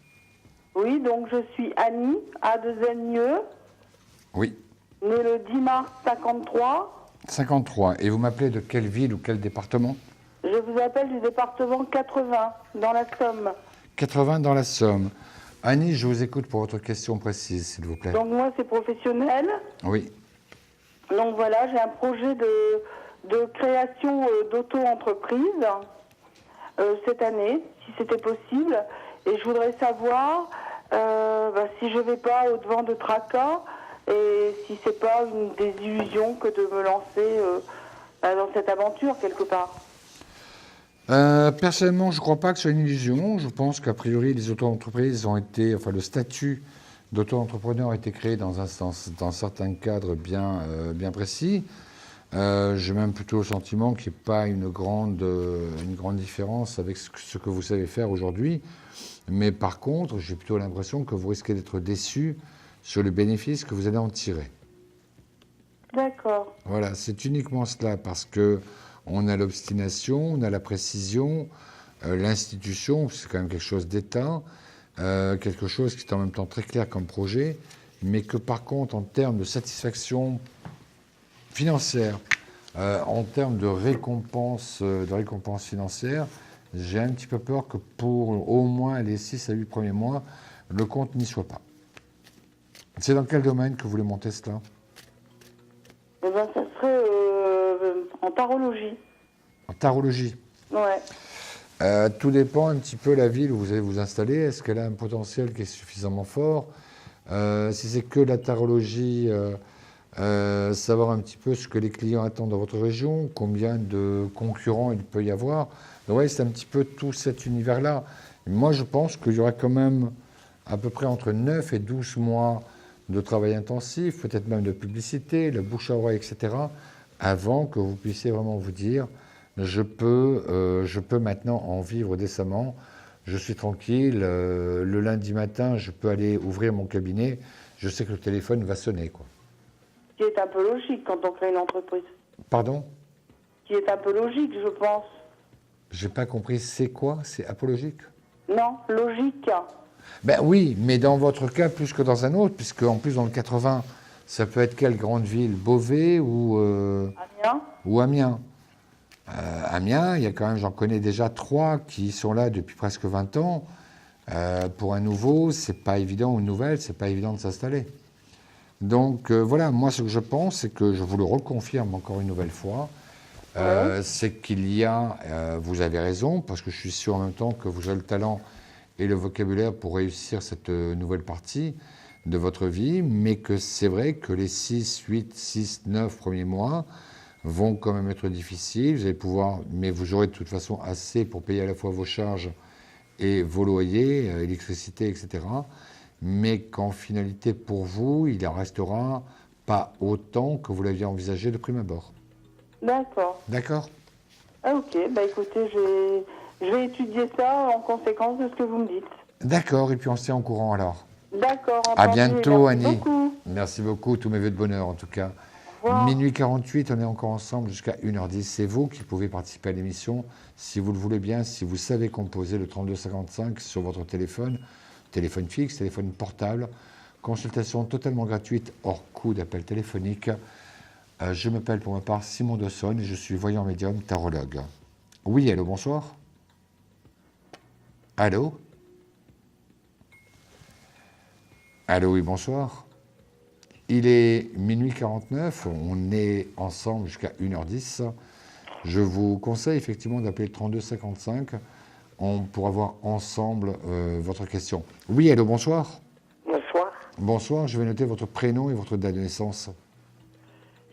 Oui, donc je suis Annie, A2NIE, Oui. née le 10 mars 53. 53. Et vous m'appelez de quelle ville ou quel département? Je vous appelle du département 80, dans la Somme. 80 dans la Somme. Annie, je vous écoute pour votre question précise, s'il vous plaît. Donc moi, c'est professionnel. Oui. Donc voilà, j'ai un projet de création d'auto-entreprise cette année, si c'était possible. Et je voudrais savoir si je ne vais pas au-devant de tracas et si c'est pas une désillusion que de me lancer dans cette aventure quelque part. Personnellement, je ne crois pas que ce soit une illusion. Je pense qu'a priori, les auto-entreprises ont été, enfin, le statut d'auto-entrepreneur a été créé dans certains cadres bien précis. J'ai même plutôt le sentiment qu'il n'y a pas une grande différence avec ce que vous savez faire aujourd'hui. Mais par contre, j'ai plutôt l'impression que vous risquez d'être déçu sur le bénéfice que vous allez en tirer. D'accord. Voilà, c'est uniquement cela, parce que on a l'obstination, on a la précision, l'institution, c'est quand même quelque chose d'État, quelque chose qui est en même temps très clair comme projet, mais que par contre, en termes de satisfaction financière, en termes de récompense financière, j'ai un petit peu peur que pour au moins les 6 à 8 premiers mois, le compte n'y soit pas. C'est dans quel domaine que vous voulez monter cela? Eh bien, ça serait en tarologie. En tarologie? Ouais. Tout dépend un petit peu de la ville où vous allez vous installer. Est-ce qu'elle a un potentiel qui est suffisamment fort? Si c'est que la tarologie, savoir un petit peu ce que les clients attendent dans votre région, combien de concurrents il peut y avoir. Donc, ouais, c'est un petit peu tout cet univers-là. Moi, je pense qu'il y aura quand même à peu près entre 9 et 12 mois de travail intensif, peut-être même de publicité, la bouche à oreille, etc., avant que vous puissiez vraiment vous dire je peux maintenant en vivre décemment, je suis tranquille, le lundi matin, je peux aller ouvrir mon cabinet, je sais que le téléphone va sonner, quoi. Qui est un peu logique quand on crée une entreprise. Pardon? Qui est un peu logique, je pense. J'ai pas compris, c'est quoi? C'est apologique? Non, logique. Ben oui, mais dans votre cas, plus que dans un autre, puisque en plus dans le 80, ça peut être quelle grande ville? Beauvais ou Amiens. Ou Amiens. Amiens, il y a quand même, j'en connais déjà 3 qui sont là depuis presque 20 ans. Pour un nouveau, c'est pas évident, ou une nouvelle, c'est pas évident de s'installer. Donc voilà, moi ce que je pense, c'est que je vous le reconfirme encore une nouvelle fois, c'est qu'il y a, vous avez raison, parce que je suis sûr en même temps que vous avez le talent et le vocabulaire pour réussir cette nouvelle partie de votre vie, mais que c'est vrai que les 6, 8, 6, 9 premiers mois vont quand même être difficiles. Vous allez pouvoir, mais vous aurez de toute façon assez pour payer à la fois vos charges et vos loyers, électricité, etc. Mais qu'en finalité, pour vous, il en restera pas autant que vous l'aviez envisagé de prime abord. D'accord. D'accord? Ah, ok, bah écoutez, je vais étudier ça en conséquence de ce que vous me dites. D'accord, et puis on se tient au courant alors. D'accord, entendu. À bientôt, Merci Annie. beaucoup. Merci beaucoup, tous mes vœux de bonheur en tout cas. Au revoir. Minuit 48, on est encore ensemble jusqu'à 1h10. C'est vous qui pouvez participer à l'émission, si vous le voulez bien, si vous savez composer le 3255 sur votre téléphone, téléphone fixe, téléphone portable. Consultation totalement gratuite, hors coût d'appel téléphonique. Je m'appelle pour ma part Simon Dawson et je suis voyant médium tarologue. Oui, allô, bonsoir. Allô? Allô, oui, bonsoir. Il est minuit 49, on est ensemble jusqu'à 1h10. Je vous conseille effectivement d'appeler le 3255 pour avoir ensemble votre question. Oui, allô, bonsoir. Bonsoir. Bonsoir, je vais noter votre prénom et votre date de naissance.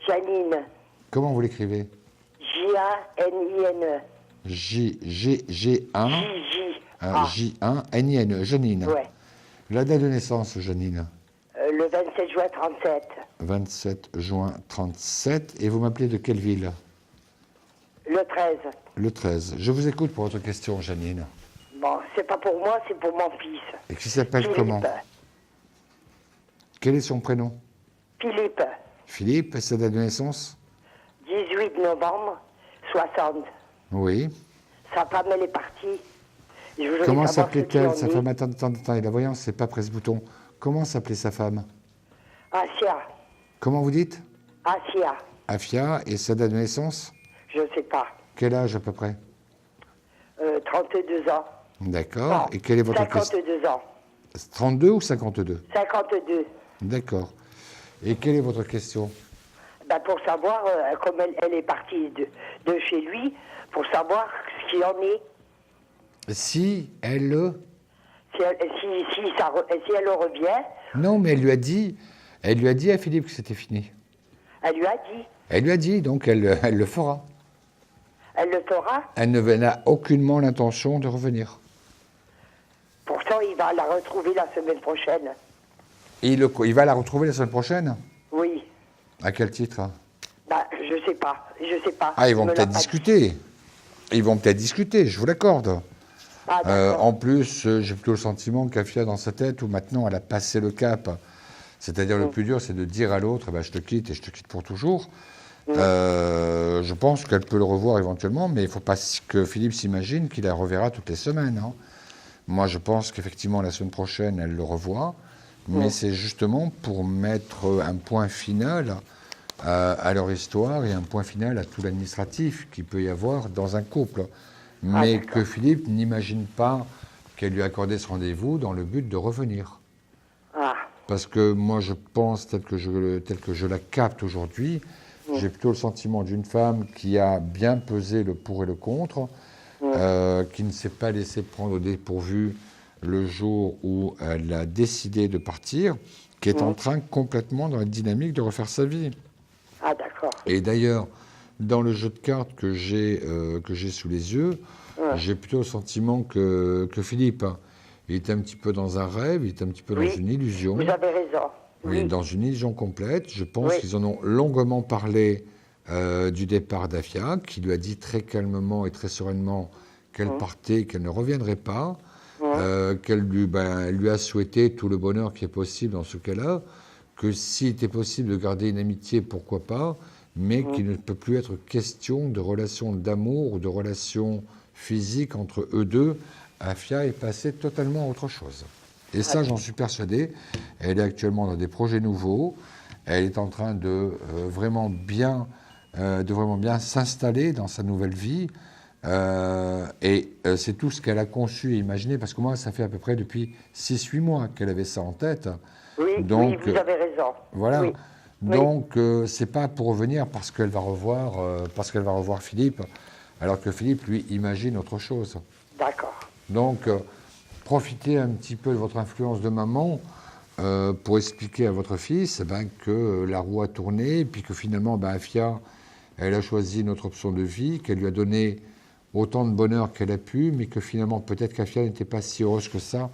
Janine. Comment vous l'écrivez? J-A-N-I-N-E. J-G-G-1. J-1, N-I-N-E. Janine. Ouais. La date de naissance, Janine? Le 27 juin 37. 27 juin 37. Et vous m'appelez de quelle ville? Le 13. Le 13. Je vous écoute pour votre question, Janine. Bon, c'est pas pour moi, c'est pour mon fils. Et qui s'appelle Philippe. comment? Quel est son prénom? Philippe. Philippe, et sa date de naissance? 18 novembre 60. Oui. Sa femme, elle est partie. Je voudrais Comment savoir ce qu'il s'appelait-elle, en sa est. femme? Attendez, la voyance, c'est pas presse bouton. Comment s'appelait sa femme? Asia. Comment vous dites? Asia. Afia, et sa date de naissance? Je sais pas. Quel âge à peu près? 32 ans. D'accord. Non, Et quelle est votre question? 52 ans. 32 ou 52? 52. D'accord. Et quelle est votre question? Ben, pour savoir, comme elle est partie de chez lui, pour savoir ce qu'il en est. Si elle... Si elle revient, Non, mais elle lui a dit à Philippe que c'était fini. elle lui a dit. Elle lui a dit, donc elle le fera. Elle le fera. Elle n'a aucunement l'intention de revenir. Pourtant, il va la retrouver la semaine prochaine. Et il va la retrouver la semaine prochaine? Oui. À quel titre? Ben, je sais pas. Ah, ils vont Il me l'a peut-être pas dit. discuter. Ils vont peut-être discuter, je vous l'accorde. Ah, d'accord. En plus, j'ai plutôt le sentiment qu'Afia dans sa tête, où maintenant elle a passé le cap. C'est-à-dire le plus dur, c'est de dire à l'autre, je te quitte et je te quitte pour toujours. Je pense qu'elle peut le revoir éventuellement, mais il ne faut pas que Philippe s'imagine qu'il la reverra toutes les semaines. Hein. Moi, je pense qu'effectivement, la semaine prochaine, elle le revoit, mais c'est justement pour mettre un point final à leur histoire et un point final à tout l'administratif qu'il peut y avoir dans un couple. Mais que Philippe n'imagine pas qu'elle lui a accordé ce rendez-vous dans le but de revenir. Ah. Parce que moi, je pense, tel que je la capte aujourd'hui, j'ai plutôt le sentiment d'une femme qui a bien pesé le pour et le contre, qui ne s'est pas laissé prendre au dépourvu le jour où elle a décidé de partir, qui est en train complètement dans la dynamique de refaire sa vie. Ah, d'accord. Et d'ailleurs, dans le jeu de cartes que j'ai sous les yeux, j'ai plutôt le sentiment que Philippe, il est un petit peu dans un rêve, il est un petit peu dans une illusion. Vous avez raison. Oui, dans une illusion complète. Je pense qu'ils en ont longuement parlé du départ d'Afia, qui lui a dit très calmement et très sereinement qu'elle partait, qu'elle ne reviendrait pas, qu'elle lui a souhaité tout le bonheur qui est possible dans ce cas-là, que s'il était possible de garder une amitié, pourquoi pas, mais qu'il ne peut plus être question de relations d'amour ou de relations physiques entre eux deux. Afia est passée totalement à autre chose. Et ça, j'en suis persuadé. Elle est actuellement dans des projets nouveaux. Elle est en train de vraiment bien s'installer dans sa nouvelle vie. Et c'est tout ce qu'elle a conçu et imaginé, parce que moi, ça fait à peu près depuis 6-8 mois qu'elle avait ça en tête. Oui, Donc, oui, vous avez raison. Voilà. Oui. Donc, c'est pas pour revenir parce qu'elle va revoir Philippe, alors que Philippe, lui, imagine autre chose. D'accord. Donc, profitez un petit peu de votre influence de maman pour expliquer à votre fils que la roue a tourné, et puis que finalement, Afia, elle a choisi notre option de vie, qu'elle lui a donné autant de bonheur qu'elle a pu, mais que finalement, peut-être qu'Afia n'était pas si heureuse que ça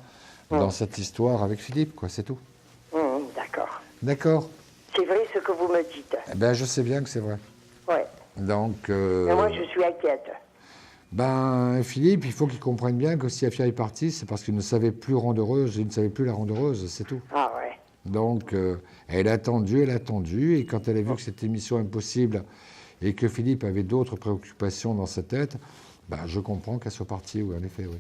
dans cette histoire avec Philippe, quoi, c'est tout. D'accord. D'accord. C'est vrai ce que vous me dites. Je sais bien que c'est vrai. Ouais. Donc... Mais moi, je suis inquiète. Philippe, il faut qu'il comprenne bien que si Afia est partie, c'est parce qu'il ne savait plus rendre heureuse, il ne savait plus la rendre heureuse, c'est tout. Ah ouais. Donc, elle a attendu, et quand elle a vu que c'était une mission impossible et que Philippe avait d'autres préoccupations dans sa tête, je comprends qu'elle soit partie, oui, en effet, oui.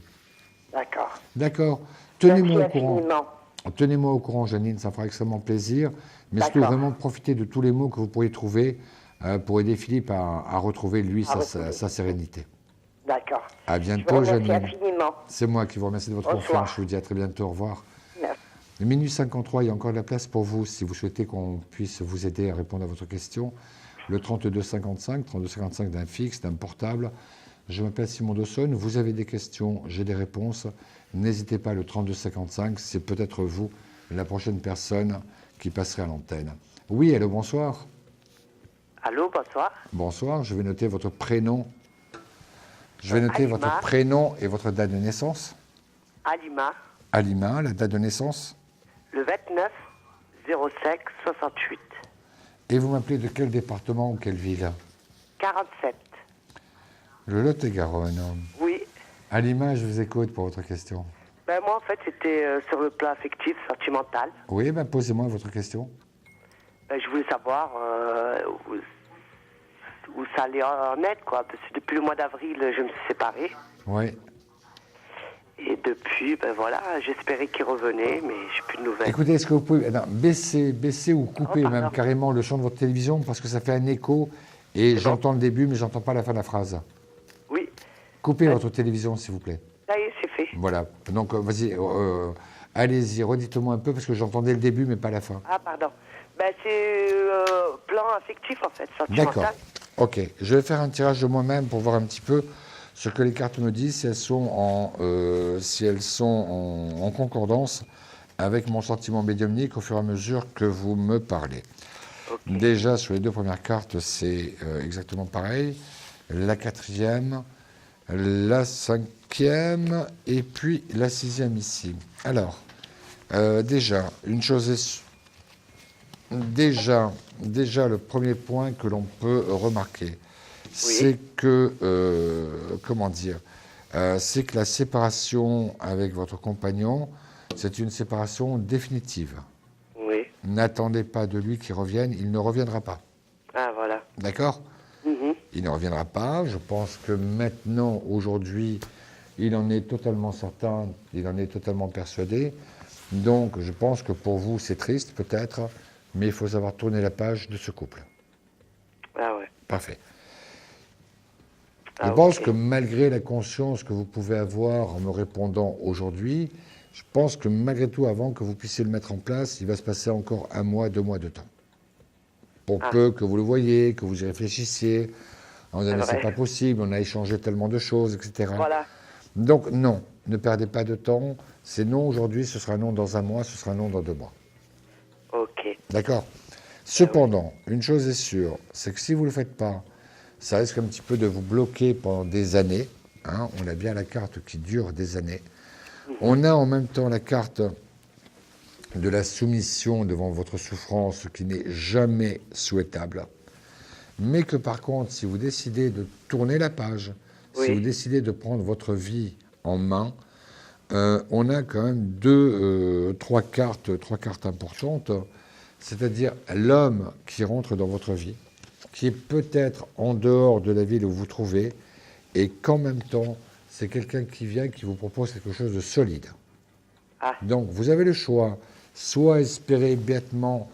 D'accord. D'accord. Tenez-moi au Merci courant. infiniment. Tenez-moi au courant, Janine, ça fera extrêmement plaisir. Mais surtout, vraiment profiter de tous les mots que vous pourriez trouver pour aider Philippe à retrouver, lui, sa sérénité. D'accord. À bientôt, Janine. Merci infiniment. C'est moi qui vous remercie de votre confiance. Je vous dis à très bientôt. Au revoir. Merci. Minuit 53, il y a encore de la place pour vous si vous souhaitez qu'on puisse vous aider à répondre à votre question. Le 3255 d'un fixe, d'un portable. Je m'appelle Simon Dawson. Vous avez des questions, j'ai des réponses. N'hésitez pas, le 3255, c'est peut-être vous, la prochaine personne qui passerait à l'antenne. Oui, allô, bonsoir. Allô, bonsoir. Bonsoir, je vais noter votre prénom. Je vais noter votre prénom et votre date de naissance. Alima. Alima, la date de naissance. Le 29 05 68. Et vous m'appelez de quel département ou quelle ville? 47. Le Lot-et-Garonne. Oui. Alima, je vous écoute pour votre question. Ben, moi, en fait, c'était sur le plan affectif, sentimental. Oui, ben posez-moi votre question. Ben, je voulais savoir où ça allait en être, quoi. Parce que depuis le mois d'avril, je me suis séparée. Oui. Et depuis, ben voilà, j'espérais qu'il revenait, mais j'ai plus de nouvelles. Écoutez, est-ce que vous pouvez baisser ou couper même carrément le son de votre télévision parce que ça fait un écho et j'entends le début mais j'entends pas la fin de la phrase. Oui. Coupez votre télévision s'il vous plaît. Ça y est, c'est fait. Voilà. Donc vas-y, allez-y, redites-moi un peu parce que j'entendais le début mais pas la fin. Ah, pardon. Ben, c'est plan affectif, en fait, sentimental. D'accord. Ok. Je vais faire un tirage de moi-même pour voir un petit peu ce que les cartes me disent, si elles sont en concordance avec mon sentiment médiumnique au fur et à mesure que vous me parlez. Okay. Déjà, sur les deux premières cartes, c'est exactement pareil. La quatrième, la cinquième et puis la sixième ici. Alors, déjà, une chose est... Déjà, le premier point que l'on peut remarquer, c'est que, c'est que la séparation avec votre compagnon, c'est une séparation définitive. Oui. N'attendez pas de lui qu'il revienne, il ne reviendra pas. Ah, voilà. D'accord ? Il ne reviendra pas. Je pense que maintenant, aujourd'hui, il en est totalement certain, il en est totalement persuadé. Donc, je pense que pour vous, c'est triste, peut-être, mais il faut savoir tourner la page de ce couple. Ah ouais. Parfait. Je pense que malgré la conscience que vous pouvez avoir en me répondant aujourd'hui, je pense que malgré tout, avant que vous puissiez le mettre en place, il va se passer encore 1 mois, 2 mois de temps. Pour peu que vous le voyez, que vous y réfléchissiez, en disant c'est pas possible, on a échangé tellement de choses, etc. Voilà. Donc non, ne perdez pas de temps. C'est non aujourd'hui, ce sera non dans 1 mois, ce sera non dans 2 mois. Ok. D'accord. Cependant, une chose est sûre, c'est que si vous ne le faites pas, ça risque un petit peu de vous bloquer pendant des années. Hein. On a bien la carte qui dure des années. On a en même temps la carte de la soumission devant votre souffrance, ce qui n'est jamais souhaitable. Mais que par contre, si vous décidez de tourner la page, si vous décidez de prendre votre vie en main, on a quand même trois cartes importantes, c'est-à-dire l'homme qui rentre dans votre vie, qui est peut-être en dehors de la ville où vous vous trouvez, et qu'en même temps, c'est quelqu'un qui vient, qui vous propose quelque chose de solide. Ah. Donc, vous avez le choix, soit espérer bêtement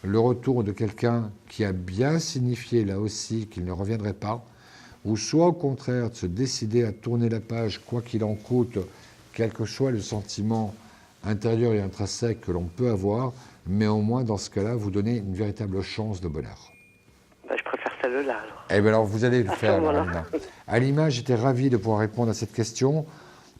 le retour de quelqu'un qui a bien signifié là aussi qu'il ne reviendrait pas, ou soit au contraire de se décider à tourner la page, quoi qu'il en coûte, quel que soit le sentiment intérieur et intrinsèque que l'on peut avoir, mais au moins dans ce cas-là, vous donnez une véritable chance de bonheur. Ben, je préfère celle-là alors. Eh bien alors, vous allez le faire, Alima. Alima, j'étais ravi de pouvoir répondre à cette question.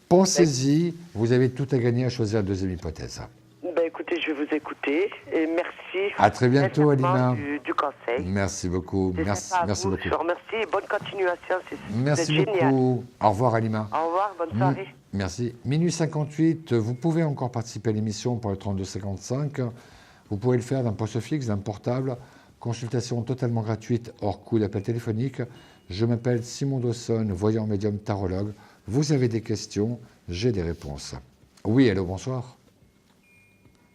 Pensez-y, vous avez tout à gagner à choisir la deuxième hypothèse. Ben, écoutez, je vais vous écouter et merci. À très bientôt, Alima. Du conseil. Merci beaucoup. Merci beaucoup. Je vous remercie et bonne continuation. Merci beaucoup. Génial. Au revoir, Alima. Au revoir, bonne soirée. Merci. Minuit 58, vous pouvez encore participer à l'émission pour le 3255. Vous pouvez le faire d'un poste fixe, d'un portable. Consultation totalement gratuite, hors coût d'appel téléphonique. Je m'appelle Simon Dawson, voyant médium tarologue. Vous avez des questions, j'ai des réponses. Oui, allô, bonsoir.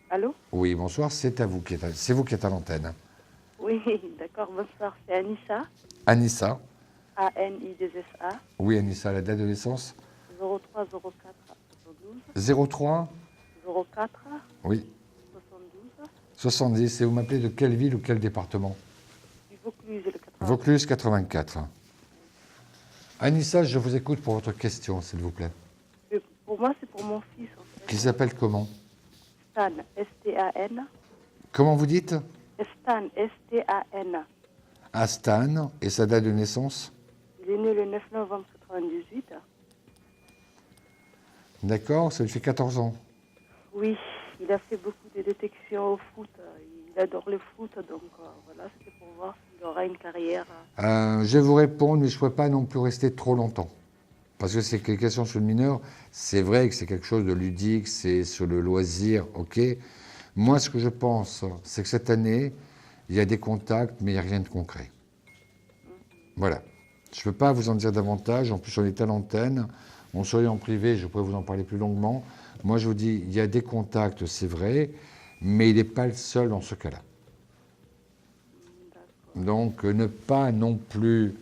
Allô ? Oui, bonsoir, c'est vous qui êtes à l'antenne. Oui, d'accord, bonsoir, c'est Anissa. Anissa. A-N-I-2-S-A. Oui, Anissa, la date de naissance 03 04 72. 03 04 Oui. 72. 70, et vous m'appelez de quelle ville ou quel département? Du Vaucluse, le 84. Vaucluse 84. Anissa, je vous écoute pour votre question, s'il vous plaît. Pour moi, c'est pour mon fils, en fait. Qui s'appelle comment? Stan, S-T-A-N. Comment vous dites? Stan, S-T-A-N. Stan, et sa date de naissance? Il est né le 9 novembre 98. D'accord, ça lui fait 14 ans. Oui, il a fait beaucoup de détections au foot. Il adore le foot, donc voilà, c'était pour voir s'il aura une carrière. Je vais vous répondre, mais je ne pourrais pas non plus rester trop longtemps. Parce que c'est une question sur le mineur. C'est vrai que c'est quelque chose de ludique, c'est sur le loisir, ok. Moi, ce que je pense, c'est que cette année, il y a des contacts, mais il n'y a rien de concret. Voilà. Je ne peux pas vous en dire davantage. En plus, on est à l'antenne. On serait en privé, je pourrais vous en parler plus longuement. Moi, je vous dis, il y a des contacts, c'est vrai, mais il n'est pas le seul dans ce cas-là. Donc, ne pas non plus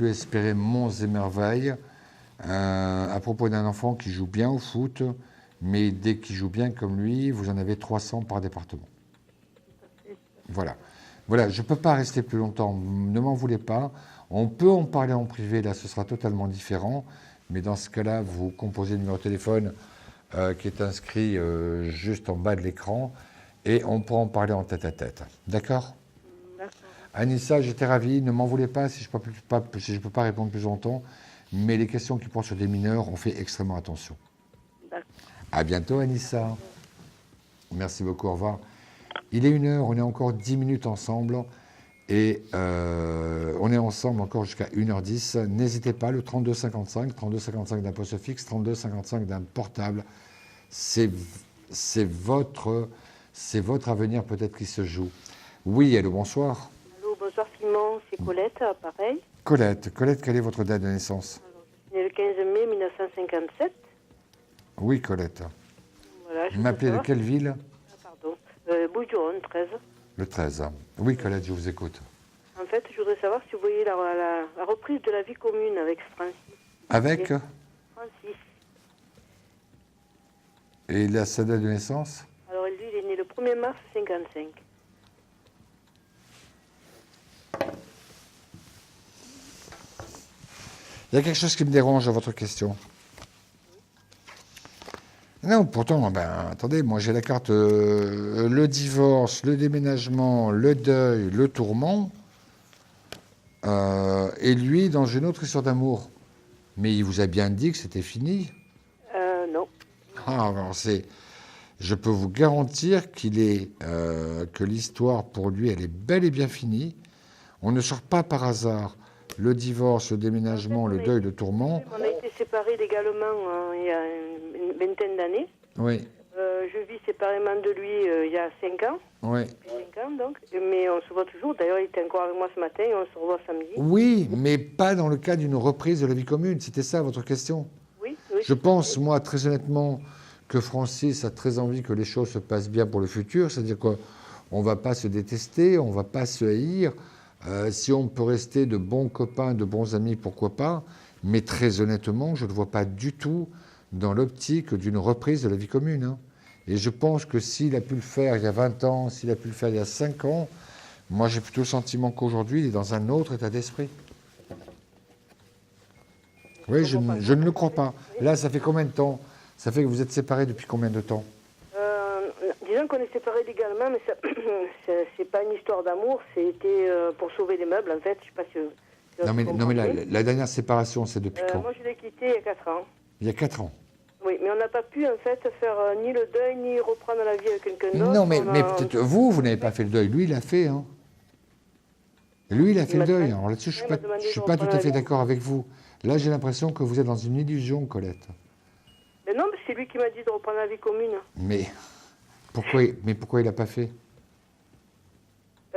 espérer monts et merveilles à propos d'un enfant qui joue bien au foot, mais dès qu'il joue bien comme lui, vous en avez 300 par département. Voilà. Voilà, je ne peux pas rester plus longtemps, ne m'en voulez pas. On peut en parler en privé, là ce sera totalement différent, mais dans ce cas-là, vous composez le numéro de téléphone qui est inscrit juste en bas de l'écran, et on pourra en parler en tête-à-tête. D'accord ? Anissa, j'étais ravi, ne m'en voulez pas si je ne peux pas répondre plus longtemps, mais les questions qui portent sur des mineurs, on fait extrêmement attention. À bientôt, Anissa. Merci beaucoup, au revoir. Il est 1h, on est encore 10 minutes ensemble, et on est ensemble encore jusqu'à 1h10. N'hésitez pas, le 3255 d'un poste fixe, 3255 d'un portable, c'est votre avenir peut-être qui se joue. Oui, allô, bonsoir. Allô, bonsoir Simon, c'est Colette, pareil. Colette, quelle est votre date de naissance? Je suis née le 15 mai 1957. Oui, Colette. Voilà, vous m'appelez de quelle ville? Pardon, Bouille-du-Rhône, 13. Le 13. Oui, Colette, je vous écoute. En fait, je voudrais savoir si vous voyez la reprise de la vie commune avec Francis. Avec Francis. Et la sa date de naissance? Alors, lui, il est né le 1er mars 55. Il y a quelque chose qui me dérange à votre question. Non, pourtant, attendez, moi j'ai la carte le divorce, le déménagement, le deuil, le tourment, et lui dans une autre histoire d'amour. Mais il vous a bien dit que c'était fini? Non. Ah, alors je peux vous garantir que l'histoire pour lui, elle est bel et bien finie. On ne sort pas par hasard le divorce, le déménagement, le deuil, le tourment. On a été séparés légalement il y a une vingtaine d'années. Oui. Je vis séparément de lui il y a 5 ans. Oui. 5 ans, donc. Mais on se voit toujours. D'ailleurs, il était encore avec moi ce matin et on se revoit samedi. Oui, mais pas dans le cas d'une reprise de la vie commune. C'était ça votre question? Oui. Je pense, moi, très honnêtement, que Francis a très envie que les choses se passent bien pour le futur. C'est-à-dire qu'on ne va pas se détester, on ne va pas se haïr. Si on peut rester de bons copains, de bons amis, pourquoi pas. Mais très honnêtement, je ne le vois pas du tout dans l'optique d'une reprise de la vie commune. Hein. Et je pense que s'il a pu le faire il y a 20 ans, s'il a pu le faire il y a 5 ans, moi j'ai plutôt le sentiment qu'aujourd'hui, il est dans un autre état d'esprit. Oui, je ne le crois pas. Là, ça fait combien de temps? Ça fait que vous êtes séparés depuis combien de temps? Disons qu'on est séparés légalement, mais c'est pas une histoire d'amour, c'était pour sauver les meubles, en fait. Je sais pas si... Non, mais la dernière séparation, c'est depuis quand? Moi, je l'ai quitté il y a 4 ans. Il y a 4 ans. Oui, mais on n'a pas pu, en fait, faire ni le deuil, ni reprendre la vie avec quelqu'un d'autre. Non, mais peut-être vous n'avez pas fait le deuil. Lui, il l'a fait. Hein. Lui, il a fait le deuil. Alors là-dessus, je ne suis pas tout à fait d'accord avec vous. Là, j'ai l'impression que vous êtes dans une illusion, Colette. Mais non, c'est lui qui m'a dit de reprendre la vie commune. Mais pourquoi il n'a pas fait?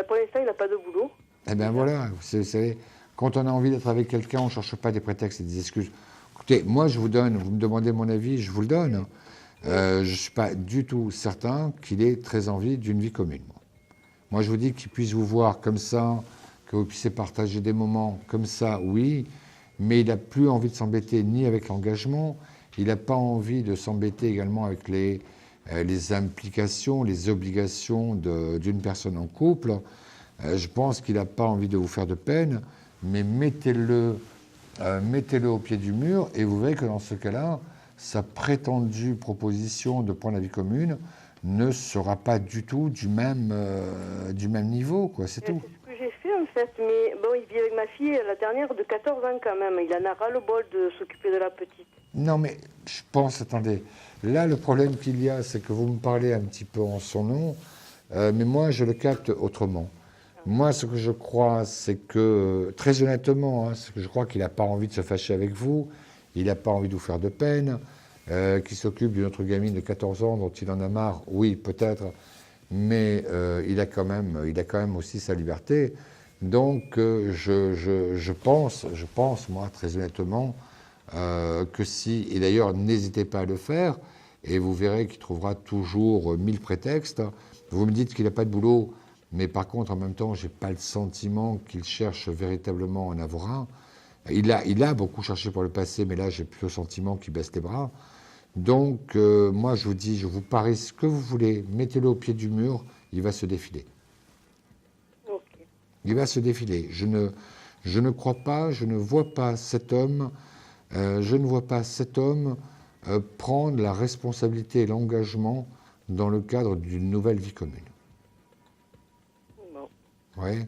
Pour l'instant, il n'a pas de boulot. Eh bien voilà, vous savez, quand on a envie d'être avec quelqu'un, on ne cherche pas des prétextes et des excuses. Écoutez, moi je vous donne, vous me demandez mon avis, je vous le donne. Je ne suis pas du tout certain qu'il ait très envie d'une vie commune. Moi je vous dis qu'il puisse vous voir comme ça, que vous puissiez partager des moments comme ça, oui, mais il n'a plus envie de s'embêter ni avec l'engagement, il n'a pas envie de s'embêter également avec les implications, les obligations d'une personne en couple. Je pense qu'il n'a pas envie de vous faire de peine, mais mettez-le au pied du mur et vous verrez que dans ce cas-là, sa prétendue proposition de prendre la vie commune ne sera pas du tout du même niveau, quoi, c'est tout. C'est ce que j'ai fait en fait, mais bon, il vit avec ma fille, la dernière de 14 ans quand même. Il en a ras-le-bol de s'occuper de la petite. Non, mais je pense, attendez, là le problème qu'il y a, c'est que vous me parlez un petit peu en son nom, mais moi je le capte autrement. Moi, ce que je crois, c'est que, très honnêtement, c'est que je crois qu'il n'a pas envie de se fâcher avec vous, il n'a pas envie de vous faire de peine, qu'il s'occupe d'une autre gamine de 14 ans dont il en a marre, oui, peut-être, mais il a quand même aussi sa liberté. Donc, je pense, moi, très honnêtement, que si, et d'ailleurs, n'hésitez pas à le faire, et vous verrez qu'il trouvera toujours 1000 prétextes. Vous me dites qu'il n'a pas de boulot, mais par contre, en même temps, je n'ai pas le sentiment qu'il cherche véritablement à en avoir un. Il a beaucoup cherché pour le passé, mais là, j'ai plus le sentiment qu'il baisse les bras. Donc, moi, je vous dis, je vous parie ce que vous voulez, mettez-le au pied du mur, il va se défiler. Il va se défiler. Je ne crois pas, je ne vois pas cet homme, prendre la responsabilité et l'engagement dans le cadre d'une nouvelle vie commune. Oui.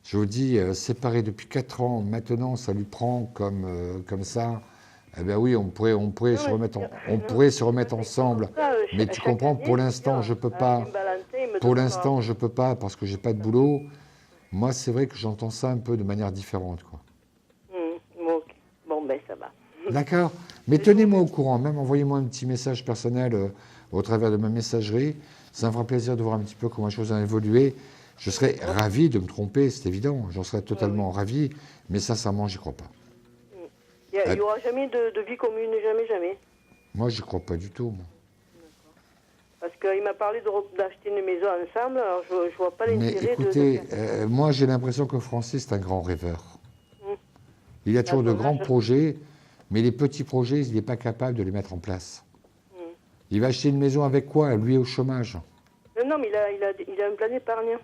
Je vous dis, séparé depuis 4 ans, maintenant, ça lui prend comme ça. Eh bien oui, on pourrait se remettre ensemble. Mais tu comprends, pour l'instant, je ne peux pas. Pour l'instant, je ne peux pas parce que je n'ai pas de boulot. Moi, c'est vrai que j'entends ça un peu de manière différente, quoi. Bon, ben ça va. D'accord. Mais tenez-moi au courant, même envoyez-moi un petit message personnel au travers de ma messagerie. Ça me fera plaisir de voir un petit peu comment les choses ont évolué. Je serais ravi de me tromper, c'est évident. J'en serais totalement ravi. Mais sincèrement, j'y crois pas. Il n'y aura jamais de vie commune, jamais. Moi, j'y crois pas du tout. Moi. Parce qu'il m'a parlé d'acheter une maison ensemble, alors je ne vois pas l'intérêt. Mais écoutez, moi, j'ai l'impression que Francis est un grand rêveur. Il a toujours de grands projets, mais les petits projets, il n'est pas capable de les mettre en place. Il va acheter une maison avec quoi, lui, au chômage? Non, mais il a un plan d'épargne.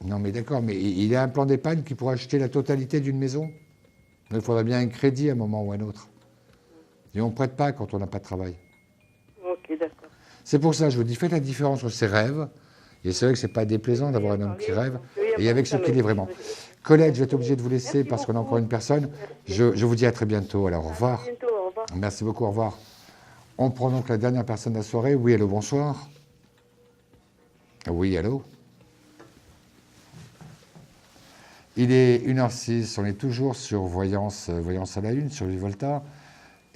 Non, mais d'accord, mais il a un plan d'épargne qui pourrait acheter la totalité d'une maison. Il faudrait bien un crédit à un moment ou à un autre. Et on ne prête pas quand on n'a pas de travail. Ok, d'accord. C'est pour ça, je vous dis, faites la différence entre ses rêves, et c'est vrai que ce n'est pas déplaisant d'avoir un homme qui rêve, et avec ce qu'il est vraiment. Colette, je vais être obligé de vous laisser parce qu'on a encore une personne. Je vous dis à très bientôt. Alors, au revoir. Merci beaucoup, au revoir. On prend donc la dernière personne de la soirée. Oui, allô, bonsoir. Oui, allô. Il est 1h06, on est toujours sur Voyance à la Une, sur Vivolta.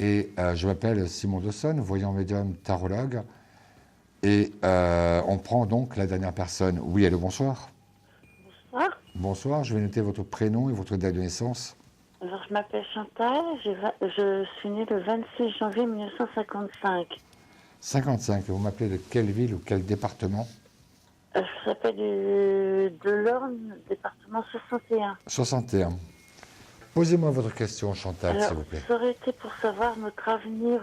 Et je m'appelle Simon Dawson, voyant médium tarologue. Et on prend donc la dernière personne. Oui, allô, bonsoir. Bonsoir. Bonsoir, je vais noter votre prénom et votre date de naissance. Alors, je m'appelle Chantal, je suis née le 26 janvier 1955. 55, vous m'appelez de quelle ville ou quel département? Je s'appelle de l'Orne, département 61. 61. Posez-moi votre question, Chantal, s'il vous plaît. Ça aurait été pour savoir notre avenir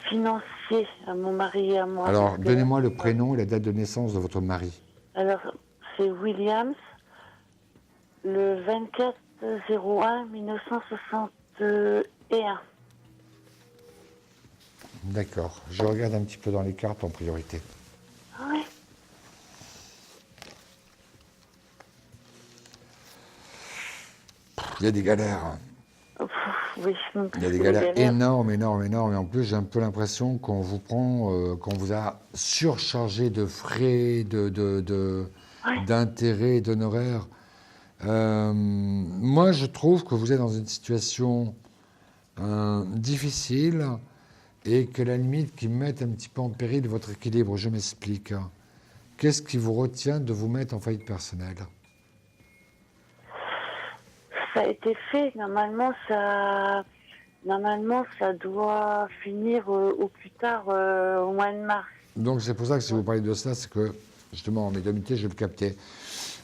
financier à mon mari et à moi. Alors, donnez-moi le prénom et la date de naissance de votre mari. Alors, c'est Williams, le 24/01/1961. D'accord. Je regarde un petit peu dans les cartes en priorité. Oui. Il y a des galères. Oui, il y a des galères énormes. Et en plus, j'ai un peu l'impression qu'on vous prend, qu'on vous a surchargé de frais, d'intérêts, d'honoraires. Moi, je trouve que vous êtes dans une situation difficile et que la limite qui met un petit peu en péril votre équilibre. Je m'explique. Qu'est-ce qui vous retient de vous mettre en faillite personnelle? Ça a été fait. Normalement, ça doit finir au plus tard au mois de mars. Donc, c'est pour ça que si vous parlez de ça, c'est que, justement, en médiumnité, je le captais.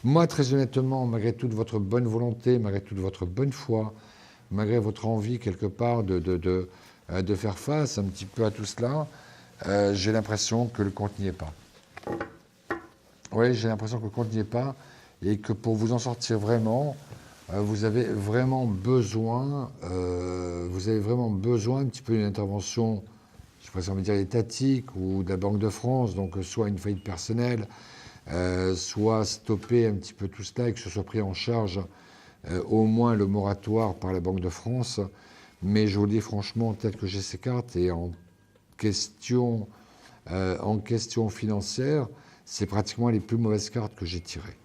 Moi, très honnêtement, malgré toute votre bonne volonté, malgré toute votre bonne foi, malgré votre envie, quelque part, de faire face un petit peu à tout cela, j'ai l'impression que le compte n'y est pas. Oui, j'ai l'impression que le compte n'y est pas et que pour vous en sortir vraiment, vous avez vraiment besoin un petit peu d'une intervention, je pourrais envie de dire étatique ou de la Banque de France, donc soit une faillite personnelle, soit stopper un petit peu tout cela et que ce soit pris en charge au moins le moratoire par la Banque de France. Mais je vous le dis franchement, tel que j'ai ces cartes et en question financière, c'est pratiquement les plus mauvaises cartes que j'ai tirées.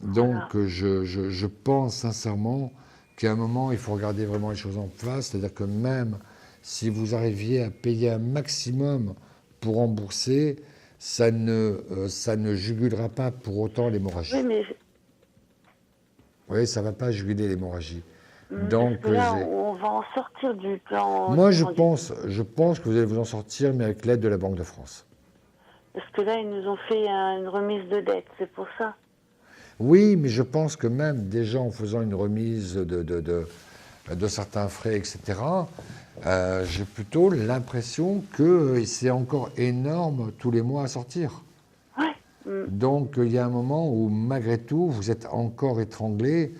Donc, je pense sincèrement qu'à un moment, il faut regarder vraiment les choses en face. C'est-à-dire que même si vous arriviez à payer un maximum pour rembourser, ça ne jugulera pas pour autant l'hémorragie. Oui, mais Oui, ça ne va pas juguler l'hémorragie. Parce que là, on va en sortir du plan. Moi, je pense que vous allez vous en sortir, mais avec l'aide de la Banque de France. Parce que là, ils nous ont fait une remise de dette, c'est pour ça. Oui, mais je pense que même déjà en faisant une remise de certains frais, etc., j'ai plutôt l'impression que c'est encore énorme tous les mois à sortir. Donc, il y a un moment où, malgré tout, vous êtes encore étranglé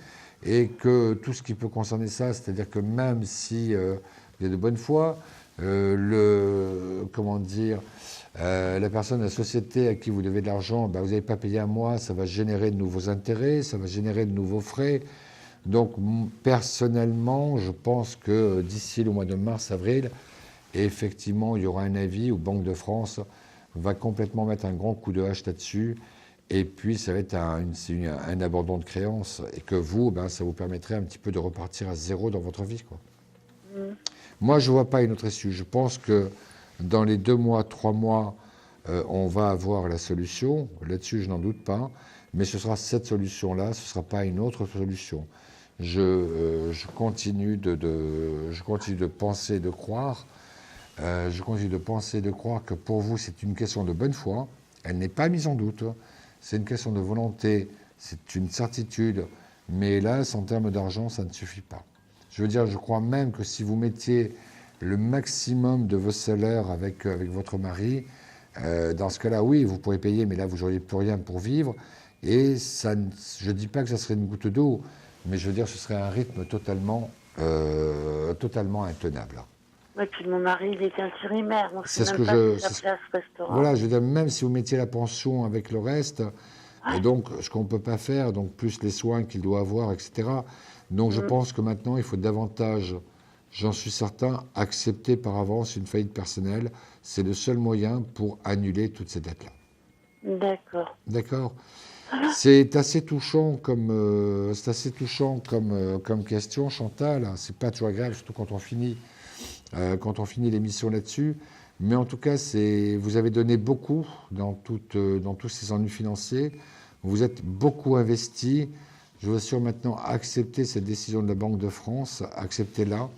et que tout ce qui peut concerner ça, c'est-à-dire que même si vous êtes de bonne foi, la personne, la société à qui vous devez de l'argent, vous n'avez pas payé un mois, ça va générer de nouveaux intérêts, ça va générer de nouveaux frais. Donc, personnellement, je pense que d'ici le mois de mars-avril, effectivement, il y aura un avis où Banque de France va complètement mettre un grand coup de hache là-dessus. Et puis, ça va être un abandon de créances. Et que vous, ça vous permettrait un petit peu de repartir à zéro dans votre vie, quoi. Moi, je ne vois pas une autre issue. Je pense que dans les 2 mois, 3 mois, on va avoir la solution. Là-dessus, je n'en doute pas. Mais ce sera cette solution-là, ce ne sera pas une autre solution. Je continue de penser, de croire. Je continue de penser, de croire que pour vous, c'est une question de bonne foi. Elle n'est pas mise en doute. C'est une question de volonté. C'est une certitude. Mais hélas, en termes d'argent, ça ne suffit pas. Je veux dire, je crois même que si vous mettiez le maximum de vos salaires avec votre mari, dans ce cas-là, oui, vous pourrez payer, mais là, vous n'auriez plus rien pour vivre. Et ça, je ne dis pas que ça serait une goutte d'eau, mais je veux dire, ce serait un rythme totalement intenable. Oui, puis mon mari, il est intérimaire, donc c'est même ce que pas sa place restaurant. Voilà, je veux dire, même si vous mettiez la pension avec le reste, et donc ce qu'on ne peut pas faire, donc plus les soins qu'il doit avoir, etc. Donc je pense que maintenant, il faut davantage, j'en suis certain, accepter par avance une faillite personnelle. C'est le seul moyen pour annuler toutes ces dettes-là. D'accord. D'accord. C'est assez touchant comme question, Chantal. C'est pas toujours agréable, surtout quand on finit l'émission là-dessus. Mais en tout cas, vous avez donné beaucoup dans tous ces ennuis financiers. Vous êtes beaucoup investi. Je vous assure maintenant, acceptez cette décision de la Banque de France, acceptez-la.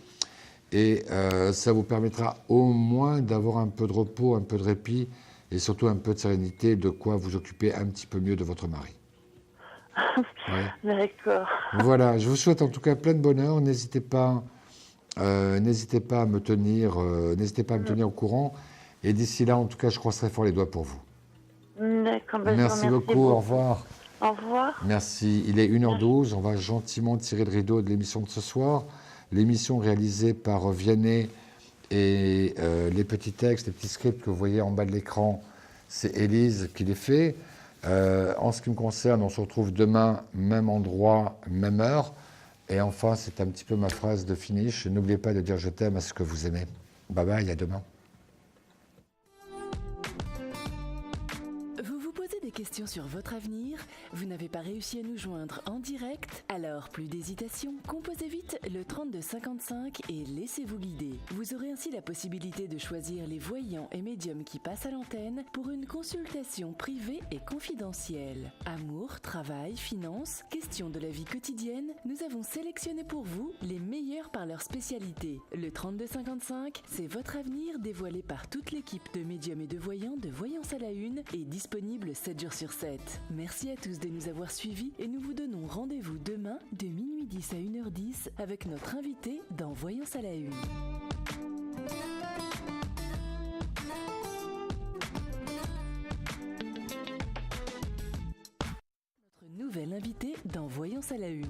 Et ça vous permettra au moins d'avoir un peu de repos, un peu de répit et surtout un peu de sérénité, de quoi vous occuper un petit peu mieux de votre mari. Ouais. D'accord. Voilà, je vous souhaite en tout cas plein de bonheur. N'hésitez pas à me tenir au courant. Et d'ici là, en tout cas, je croiserai fort les doigts pour vous. D'accord. Merci beaucoup. Au revoir. Au revoir. Merci. Il est 1h12. On va gentiment tirer le rideau de l'émission de ce soir. L'émission réalisée par Vianney et les petits textes, les petits scripts que vous voyez en bas de l'écran, c'est Élise qui les fait. En ce qui me concerne, on se retrouve demain, même endroit, même heure. Et enfin, c'est un petit peu ma phrase de finish. N'oubliez pas de dire je t'aime à ce que vous aimez. Bye bye, à demain. Questions sur votre avenir, vous n'avez pas réussi à nous joindre en direct? Alors, plus d'hésitation, composez vite le 3255 et laissez-vous guider. Vous aurez ainsi la possibilité de choisir les voyants et médiums qui passent à l'antenne pour une consultation privée et confidentielle. Amour, travail, finances, questions de la vie quotidienne, nous avons sélectionné pour vous les meilleurs par leur spécialité. Le 3255, c'est votre avenir dévoilé par toute l'équipe de médiums et de voyants de Voyance à la Une et disponible 7 jours sur 7. Merci à tous de nous avoir suivis et nous vous donnons rendez-vous demain de minuit 10 à 1h10 avec notre invité dans Voyance à la Une. Notre nouvel invité dans Voyance à la Une.